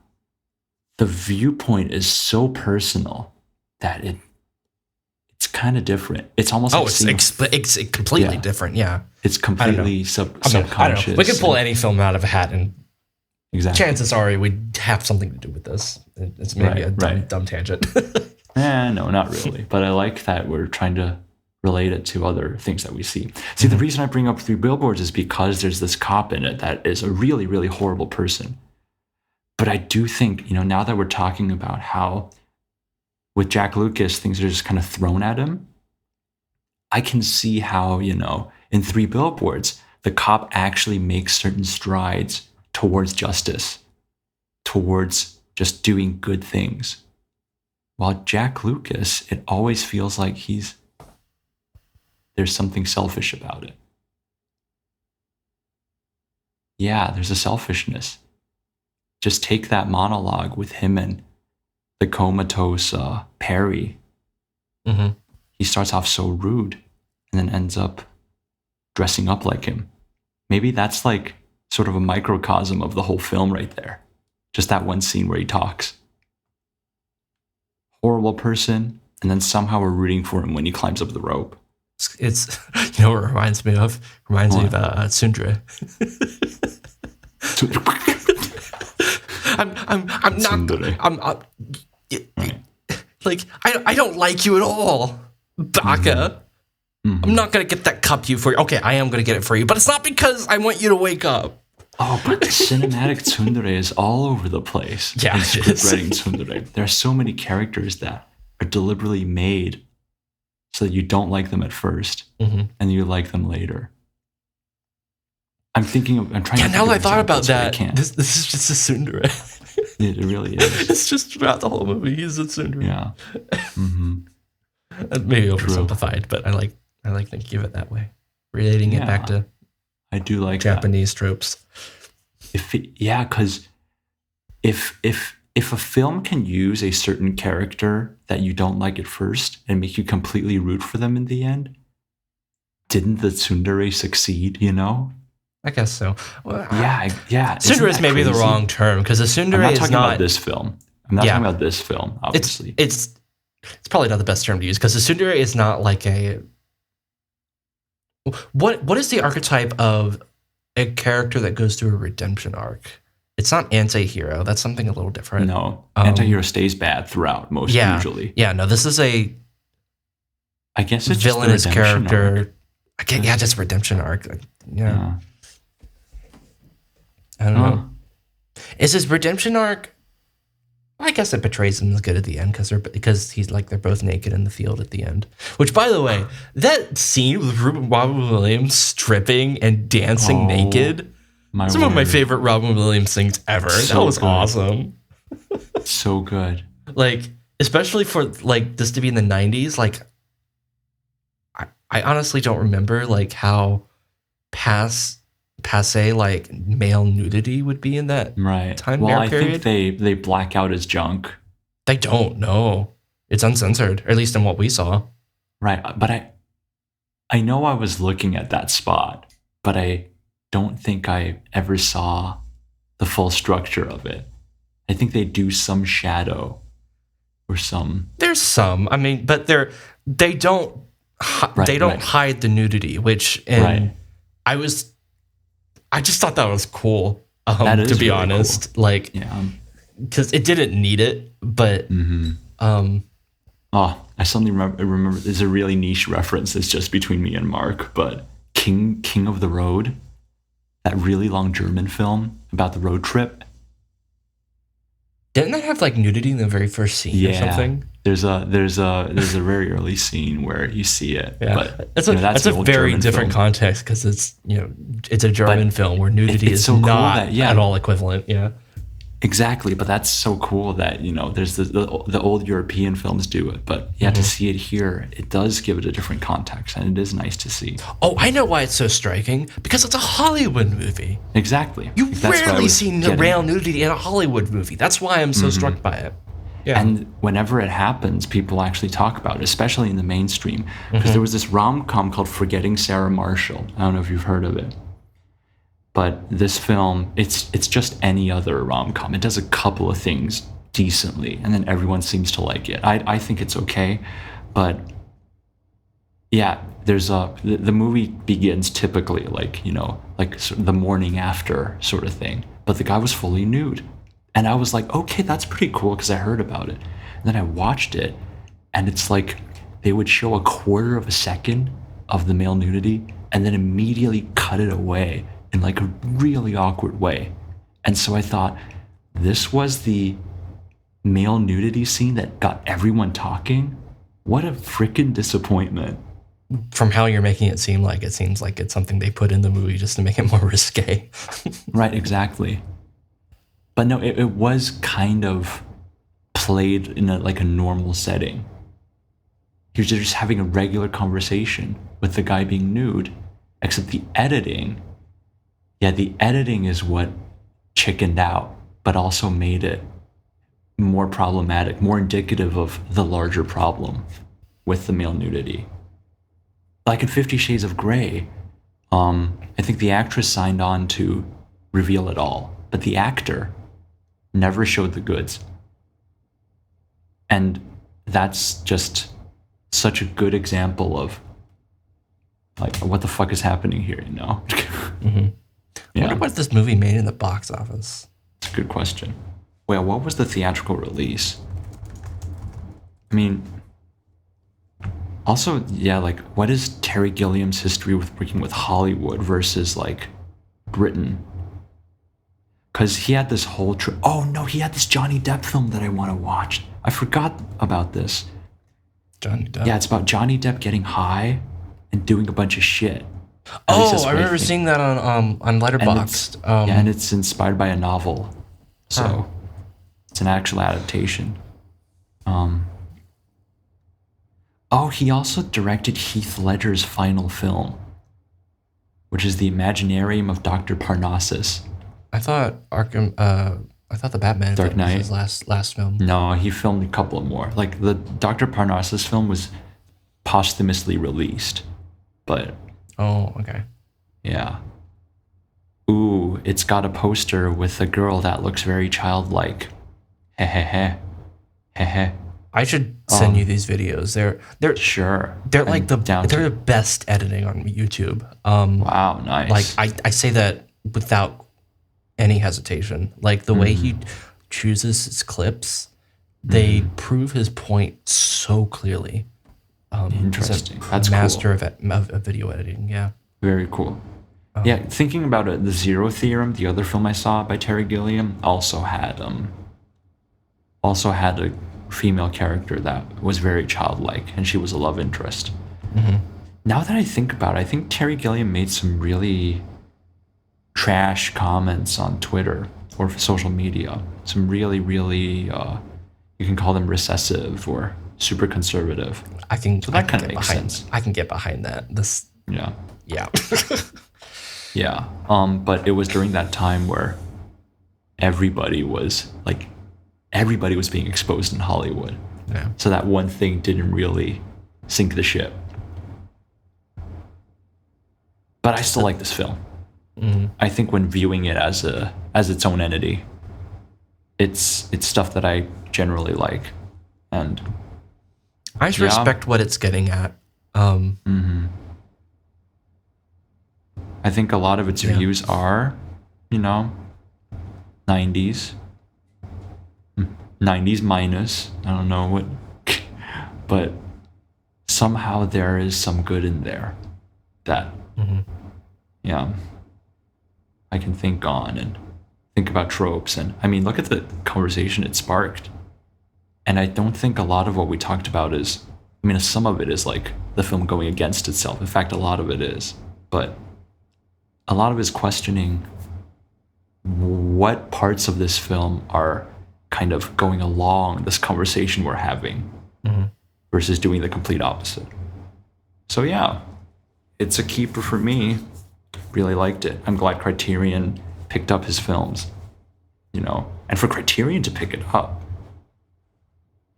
S1: viewpoint is so personal that it's kind of different. It's almost
S2: Oh,
S1: like seeing
S2: it's completely
S1: yeah.
S2: different. Yeah.
S1: It's completely
S2: I don't know.
S1: subconscious.
S2: We could pull any film out of a hat, and
S1: exactly.
S2: chances are we'd have something to do with this. It's maybe a dumb tangent.
S1: No, not really. But I like that we're trying to relate it to other things that we see. See, the reason I bring up Three Billboards is because there's this cop in it that is a really, really horrible person. But I do think, now that we're talking about how with Jack Lucas, things are just kind of thrown at him, I can see how, in Three Billboards, the cop actually makes certain strides towards justice, towards just doing good things. While Jack Lucas, it always feels like there's something selfish about it. Yeah, there's a selfishness. Just take that monologue with him and the comatose Perry.
S2: Mm-hmm.
S1: He starts off so rude and then ends up dressing up like him. Maybe that's like sort of a microcosm of the whole film right there. Just that one scene where he talks. Horrible person, and then somehow we're rooting for him when he climbs up the rope.
S2: It's what it reminds me of? Reminds me of Tsundere. I'm not. Like I don't like you at all, Baka.
S1: Mm-hmm.
S2: I'm not gonna get that cup to you for you. Okay, I am gonna get it for you, but it's not because I want you to wake up.
S1: Oh, but cinematic tsundere is all over the place.
S2: Yeah,
S1: in
S2: it
S1: script
S2: is.
S1: writing tsundere. There are so many characters that are deliberately made so that you don't like them at first and you like them later. I'm trying to think
S2: now
S1: of
S2: that I thought about
S1: examples, but I
S2: that,
S1: can't.
S2: this is just a tsundere.
S1: It really is.
S2: It's just throughout the whole movie, he's a tsundere.
S1: Yeah. Mm-hmm.
S2: Maybe oversimplified, but I like thinking of it that way, relating it back to
S1: I do like
S2: Japanese tropes.
S1: Because if a film can use a certain character that you don't like at first and make you completely root for them in the end, didn't the tsundere succeed?
S2: I guess so. Well,
S1: Yeah.
S2: tsundere is maybe the wrong term because a tsundere
S1: I'm not
S2: is
S1: talking
S2: not
S1: about this film. I'm not talking about this film. Obviously,
S2: it's probably not the best term to use because a tsundere is not like a. What is the archetype of a character that goes through a redemption arc? It's not anti-hero. That's something a little different.
S1: No, anti-hero stays bad throughout usually.
S2: Yeah, no, this is a.
S1: I guess it's
S2: villainous
S1: just the redemption
S2: character.
S1: arc.
S2: Just redemption arc.
S1: Yeah.
S2: I don't know. Is his redemption arc? I guess it portrays him as good at the end because he's like they're both naked in the field at the end. Which, by the way, that scene with Robin Williams stripping and dancing naked, some of my favorite Robin Williams things ever. That was awesome.
S1: So good.
S2: Like, especially for like this to be in the 90s. Like, I honestly don't remember like how passe like male nudity would be in that time period.
S1: I think they black out his junk.
S2: They don't know. It's uncensored, or at least in what we saw.
S1: Right, but I know I was looking at that spot, but I don't think I ever saw the full structure of it. I think they do some shadow or some.
S2: There's some. I mean, but they don't hide the nudity, which I just thought that was cool.
S1: That is
S2: to be
S1: really
S2: honest,
S1: cool.
S2: like, because it didn't need it, but
S1: I suddenly remember. There's a really niche reference that's just between me and Mark, but King of the Road, that really long German film about the road trip.
S2: Didn't that have like nudity in the very first scene or something?
S1: There's a very early scene where you see it.
S2: Yeah.
S1: But
S2: that's a very
S1: German
S2: different
S1: film.
S2: context because it's a German film where nudity is
S1: so
S2: not
S1: cool that,
S2: at all equivalent. Yeah.
S1: Exactly, but that's so cool that there's the old European films do it, but to see it here, it does give it a different context, and it is nice to see.
S2: Oh, I know why it's so striking, because it's a Hollywood movie.
S1: Exactly.
S2: You rarely see real nudity in a Hollywood movie. That's why I'm so struck by it. Yeah.
S1: And whenever it happens, people actually talk about it, especially in the mainstream. Because there was this rom-com called Forgetting Sarah Marshall. I don't know if you've heard of it. But this film, it's just any other rom-com. It does a couple of things decently, and then everyone seems to like it. I think it's okay, but yeah, the movie begins typically like, like sort of the morning after sort of thing, but the guy was fully nude, and I was like, okay, that's pretty cool because I heard about it. And then I watched it, and it's like they would show a quarter of a second of the male nudity and then immediately cut it away in like a really awkward way. And so I thought, this was the male nudity scene that got everyone talking? What a freaking disappointment.
S2: From how you're making it seem like, it seems like it's something they put in the movie just to make it more risque.
S1: Right, exactly. But no, it was kind of played in like a normal setting. He was just having a regular conversation with the guy being nude, except the editing is what chickened out, but also made it more problematic, more indicative of the larger problem with the male nudity. Like in 50 Shades of Grey, I think the actress signed on to reveal it all, but the actor never showed the goods. And that's just such a good example of like, what the fuck is happening here,
S2: I
S1: Yeah,
S2: wonder what this movie made in the box office.
S1: it's a good question. Well, what was the theatrical release? I mean, also, yeah, like, what is Terry Gilliam's history with working with Hollywood versus, like, Britain? Because he had this whole oh, no, he had this Johnny Depp film that I want to watch. I forgot about this.
S2: Johnny Depp.
S1: Yeah, it's about Johnny Depp getting high and doing a bunch of shit. At least that's
S2: I
S1: what
S2: remember
S1: think.
S2: seeing that on Letterboxd.
S1: Yeah, and it's inspired by a novel. So it's an actual adaptation. Oh, he also directed Heath Ledger's final film, which is The Imaginarium of Dr. Parnassus.
S2: I thought the Batman
S1: Dark
S2: film was
S1: Knight.
S2: his last film.
S1: No, he filmed a couple of more. Like the Dr. Parnassus film was posthumously released, but
S2: Oh, okay.
S1: yeah. Ooh, it's got a poster with a girl that looks very childlike. Heh heh heh. Heh heh.
S2: I should send you these videos. They're
S1: Sure.
S2: they're like
S1: I'm down
S2: they're
S1: to-
S2: the best editing on YouTube.
S1: Wow, nice.
S2: Like I say that without any hesitation. Like the way he chooses his clips, they prove his point so clearly.
S1: Interesting.
S2: He's a
S1: That's
S2: master
S1: cool.
S2: of video editing. Yeah.
S1: Very cool. Yeah, thinking about it, The Zero Theorem, the other film I saw by Terry Gilliam, also had a female character that was very childlike, and she was a love interest. Now that I think about it, I think Terry Gilliam made some really trash comments on Twitter or social media. Some really, really, you can call them recessive or super conservative.
S2: I can
S1: that kinda
S2: get
S1: makes
S2: behind.
S1: sense.
S2: I can get behind that. This.
S1: Yeah.
S2: Yeah.
S1: Yeah. But it was during that time where everybody was being exposed in Hollywood.
S2: Yeah.
S1: So that one thing didn't really sink the ship. But I still like this film. I think when viewing it as its own entity, it's stuff that I generally like. And
S2: I respect what it's getting at.
S1: I think a lot of its views are, 90s. 90s minus. I don't know what. But somehow there is some good in there that, yeah, I can think on and think about tropes. And I mean, look at the conversation it sparked. And I don't think a lot of what we talked about is, some of it is like the film going against itself. In fact, a lot of it is. But a lot of it is questioning what parts of this film are kind of going along this conversation we're having versus doing the complete opposite. So yeah, it's a keeper for me. Really liked it. I'm glad Criterion picked up his films, and for Criterion to pick it up,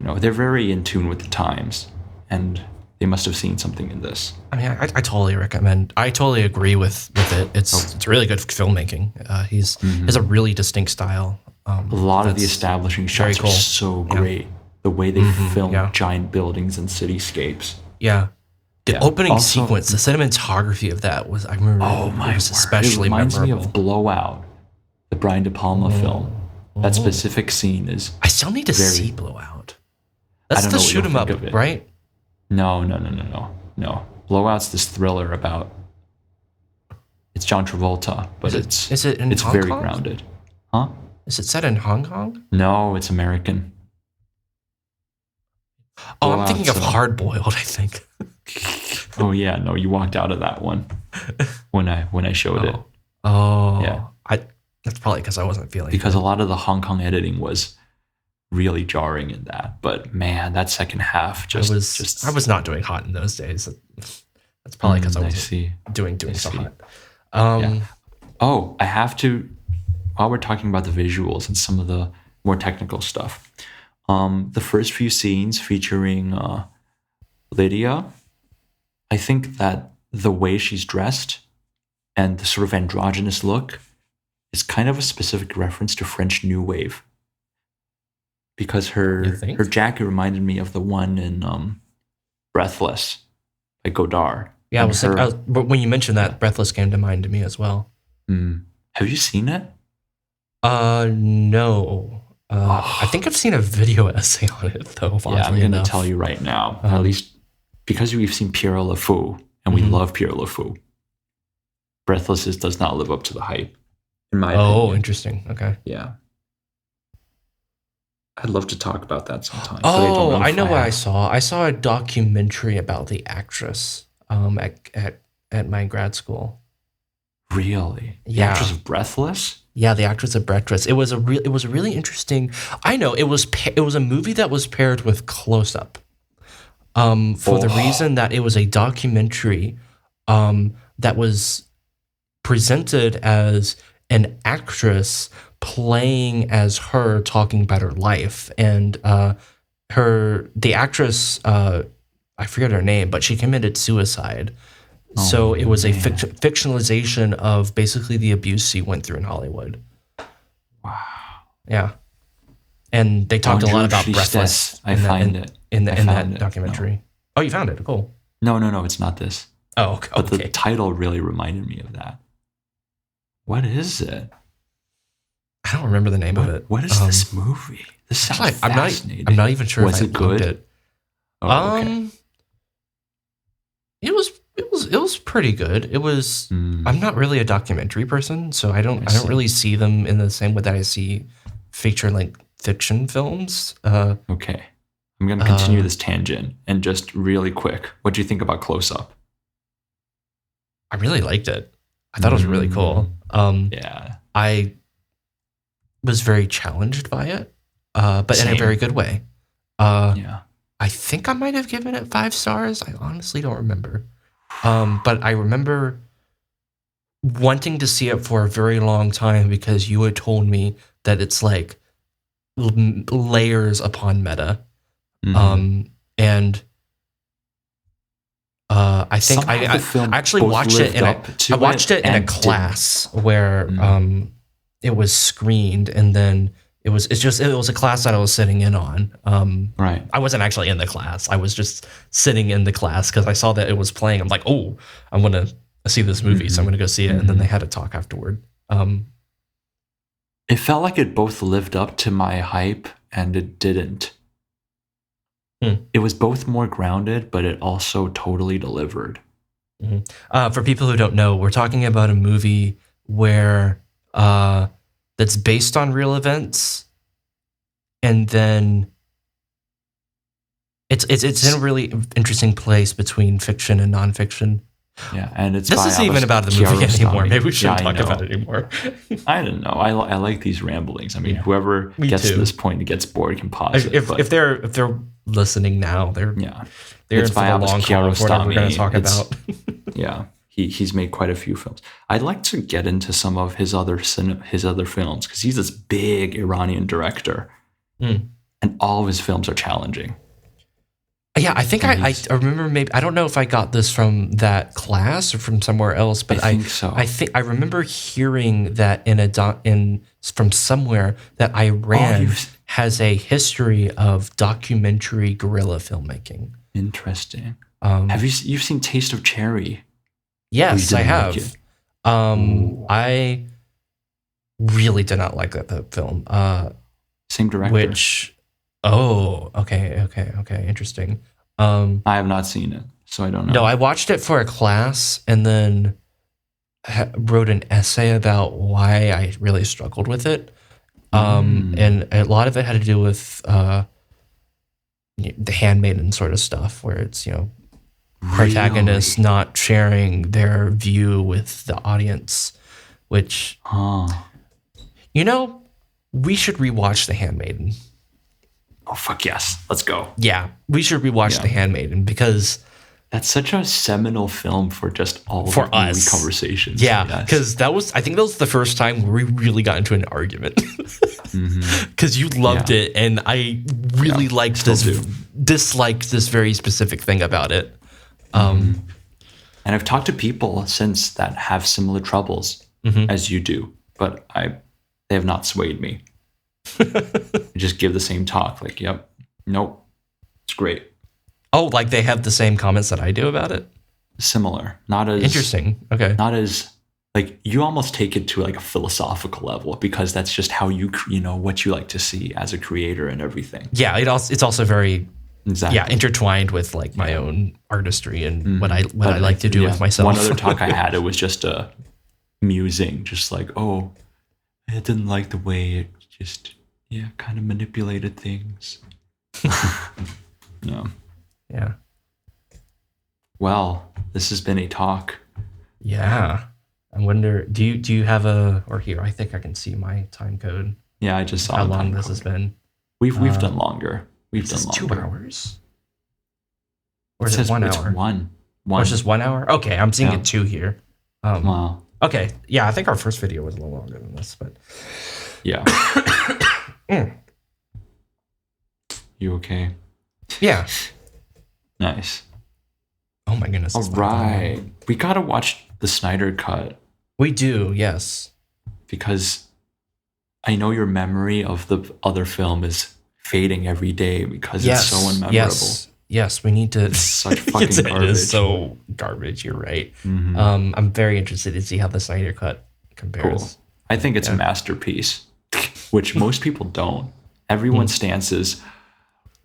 S1: they're very in tune with the times, and they must have seen something in this.
S2: I mean, I totally recommend. I totally agree with it. It's really good filmmaking. He has a really distinct style.
S1: A lot of the establishing shots
S2: cool.
S1: are so great. The way they film giant buildings and cityscapes.
S2: Yeah. The opening sequence, the cinematography of that was, I remember, was especially
S1: memorable. It reminds me of Blowout, the Brian De Palma film. That specific scene is.
S2: I still need to see Blowout. That's the shoot 'em up, right?
S1: No. Blowout's this thriller about. It's John Travolta, but it's very grounded. Huh?
S2: Is it set in Hong Kong?
S1: No, it's American.
S2: Oh, I'm thinking of Hard Boiled, I think.
S1: Oh yeah, no, you walked out of that one when I showed it.
S2: Oh, yeah. That's probably because I wasn't feeling
S1: because a lot of the Hong Kong editing was really jarring in that. But man, that second half
S2: I was not doing hot in those days. That's probably because I wasn't doing so hot.
S1: Oh, I have to. While we're talking about the visuals and some of the more technical stuff, the first few scenes featuring Lydia, I think that the way she's dressed and the sort of androgynous look is kind of a specific reference to French New Wave. Because her jacket reminded me of the one in Breathless by Godard.
S2: Yeah, but when you mentioned that, Breathless came to mind to me as well.
S1: Have you seen it?
S2: No. I think I've seen a video essay on it, though.
S1: Yeah, I'm going to tell you right now. At least because we've seen Pierre Le Fou, and we love Pierre Le Fou, Breathless does not live up to the hype, in my opinion.
S2: Oh, interesting. Okay.
S1: Yeah. I'd love to talk about that sometime.
S2: Oh, I know what I saw. I saw a documentary about the actress at my grad school.
S1: Really? The actress of Breathless?
S2: Yeah, the actress of Breathless. It was a really interesting. I know it was a movie that was paired with Close Up, for the reason that it was a documentary, that was presented as an actress playing as her talking about her life, and the actress, I forget her name, but she committed suicide. So it was a fictionalization of basically the abuse she went through in Hollywood.
S1: Wow.
S2: Yeah. And they talked a lot about Breathless in that documentary. No. Oh, you found it. Cool.
S1: No, it's not this.
S2: Oh, okay.
S1: But the title really reminded me of that. What is it?
S2: I don't remember the name of it.
S1: What is this movie? This sounds fascinating.
S2: I'm not even sure
S1: if it good?
S2: It.
S1: Oh, okay.
S2: It was pretty good. It was. I'm not really a documentary person, so I don't really see them in the same way that I see feature-length fiction films.
S1: Okay, I'm going to continue this tangent and just really quick. What do you think about Close Up?
S2: I really liked it. I thought it was really cool.
S1: Yeah,
S2: I was very challenged by it, but in a very good way.
S1: Yeah.
S2: I think I might have given it 5 stars. I honestly don't remember. But I remember wanting to see it for a very long time because you had told me that it's like layers upon meta. And I think I actually watched it in a class where it was screened, and then it was a class that I was sitting in on.
S1: Right.
S2: I wasn't actually in the class. I was just sitting in the class because I saw that it was playing. I'm like, oh, I want to see this movie, so I'm going to go see it. And then they had a talk afterward.
S1: It felt like it both lived up to my hype and it didn't. It was both more grounded, but it also totally delivered.
S2: For people who don't know, we're talking about a movie where that's based on real events, and then it's in a really interesting place between fiction and nonfiction.
S1: Yeah, and this
S2: isn't even about the movie anymore. Maybe we shouldn't talk about it anymore.
S1: I don't know. I like these ramblings. I mean, whoever gets to this point and gets bored can pause it.
S2: If they're listening now, they're in for the long haul for whatever we're going to talk about.
S1: Yeah. He's made quite a few films. I'd like to get into some of his other films because he's this big Iranian director. and all of his films are challenging.
S2: Yeah, I think I remember, maybe, I don't know if I got this from that class or from somewhere else, but
S1: I think so.
S2: I think I remember hearing that from somewhere that Iran has a history of documentary guerrilla filmmaking.
S1: Interesting. You've seen Taste of Cherry?
S2: Yes, I have. I really did not like that film.
S1: Same director.
S2: Okay, interesting.
S1: I have not seen it, so I don't know.
S2: No, I watched it for a class and then wrote an essay about why I really struggled with it. And a lot of it had to do with the handmaiden sort of stuff, where it's, protagonists not sharing their view with the audience, which, we should rewatch The Handmaiden.
S1: Oh, fuck yes. Let's go.
S2: Yeah, we should rewatch The Handmaiden, because
S1: that's such a seminal film for just all for the movie conversations.
S2: Yeah, because I think that was the first time we really got into an argument. Because you loved it, and I really disliked this very specific thing about it.
S1: And I've talked to people since that have similar troubles as you do, but they have not swayed me. Just give the same talk, like, yep, nope, it's great.
S2: Oh, like they have the same comments that I do about it?
S1: Similar, not as
S2: interesting. Okay,
S1: not as, like, you almost take it to like a philosophical level, because that's just how what you like to see as a creator and everything.
S2: Yeah, it's also very intertwined with like my own artistry and what I like to do with myself.
S1: One other talk I had, it was just a musing, just like, oh, I didn't like the way it just kind of manipulated things. No.
S2: Yeah.
S1: Well, this has been a talk.
S2: Yeah. I wonder, do you have here, I think I can see my time code.
S1: Yeah, I just saw
S2: how long this has been.
S1: We've done longer. We've done longer.
S2: 2 hours? Or is it 1 hour?
S1: It's one.
S2: Or it's just 1 hour? Okay, I'm seeing it 2 here.
S1: Wow.
S2: Okay, yeah, I think our first video was a little longer than this, but
S1: yeah. You okay?
S2: Yeah.
S1: Nice.
S2: Oh my goodness.
S1: All right. We got to watch the Snyder Cut.
S2: We do, yes.
S1: Because I know your memory of the other film is fading every day because it's so unmemorable.
S2: Yes, we need to.
S1: It's such fucking garbage.
S2: It is so garbage, you're right. I'm very interested to see how the Snyder Cut compares.
S1: Cool. I think it's a masterpiece, which most people don't. Everyone's stance is,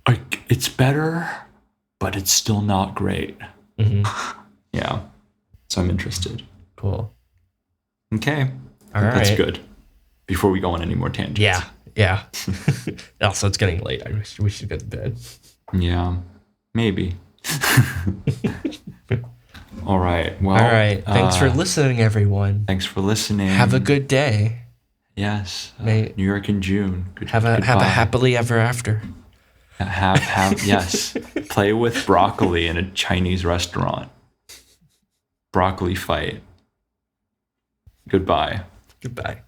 S1: like, it's better, but it's still not great. Yeah. So I'm interested.
S2: Cool.
S1: Okay.
S2: All right.
S1: That's good. Before we go on any more tangents.
S2: Yeah. Also, it's getting late. We should go to bed.
S1: Yeah. Maybe. All right. Well.
S2: All right. Thanks for listening, everyone.
S1: Thanks for listening.
S2: Have a good day.
S1: Yes. New York in June.
S2: Have a happily ever after.
S1: Yes. Play with broccoli in a Chinese restaurant. Broccoli fight. Goodbye.
S2: Goodbye.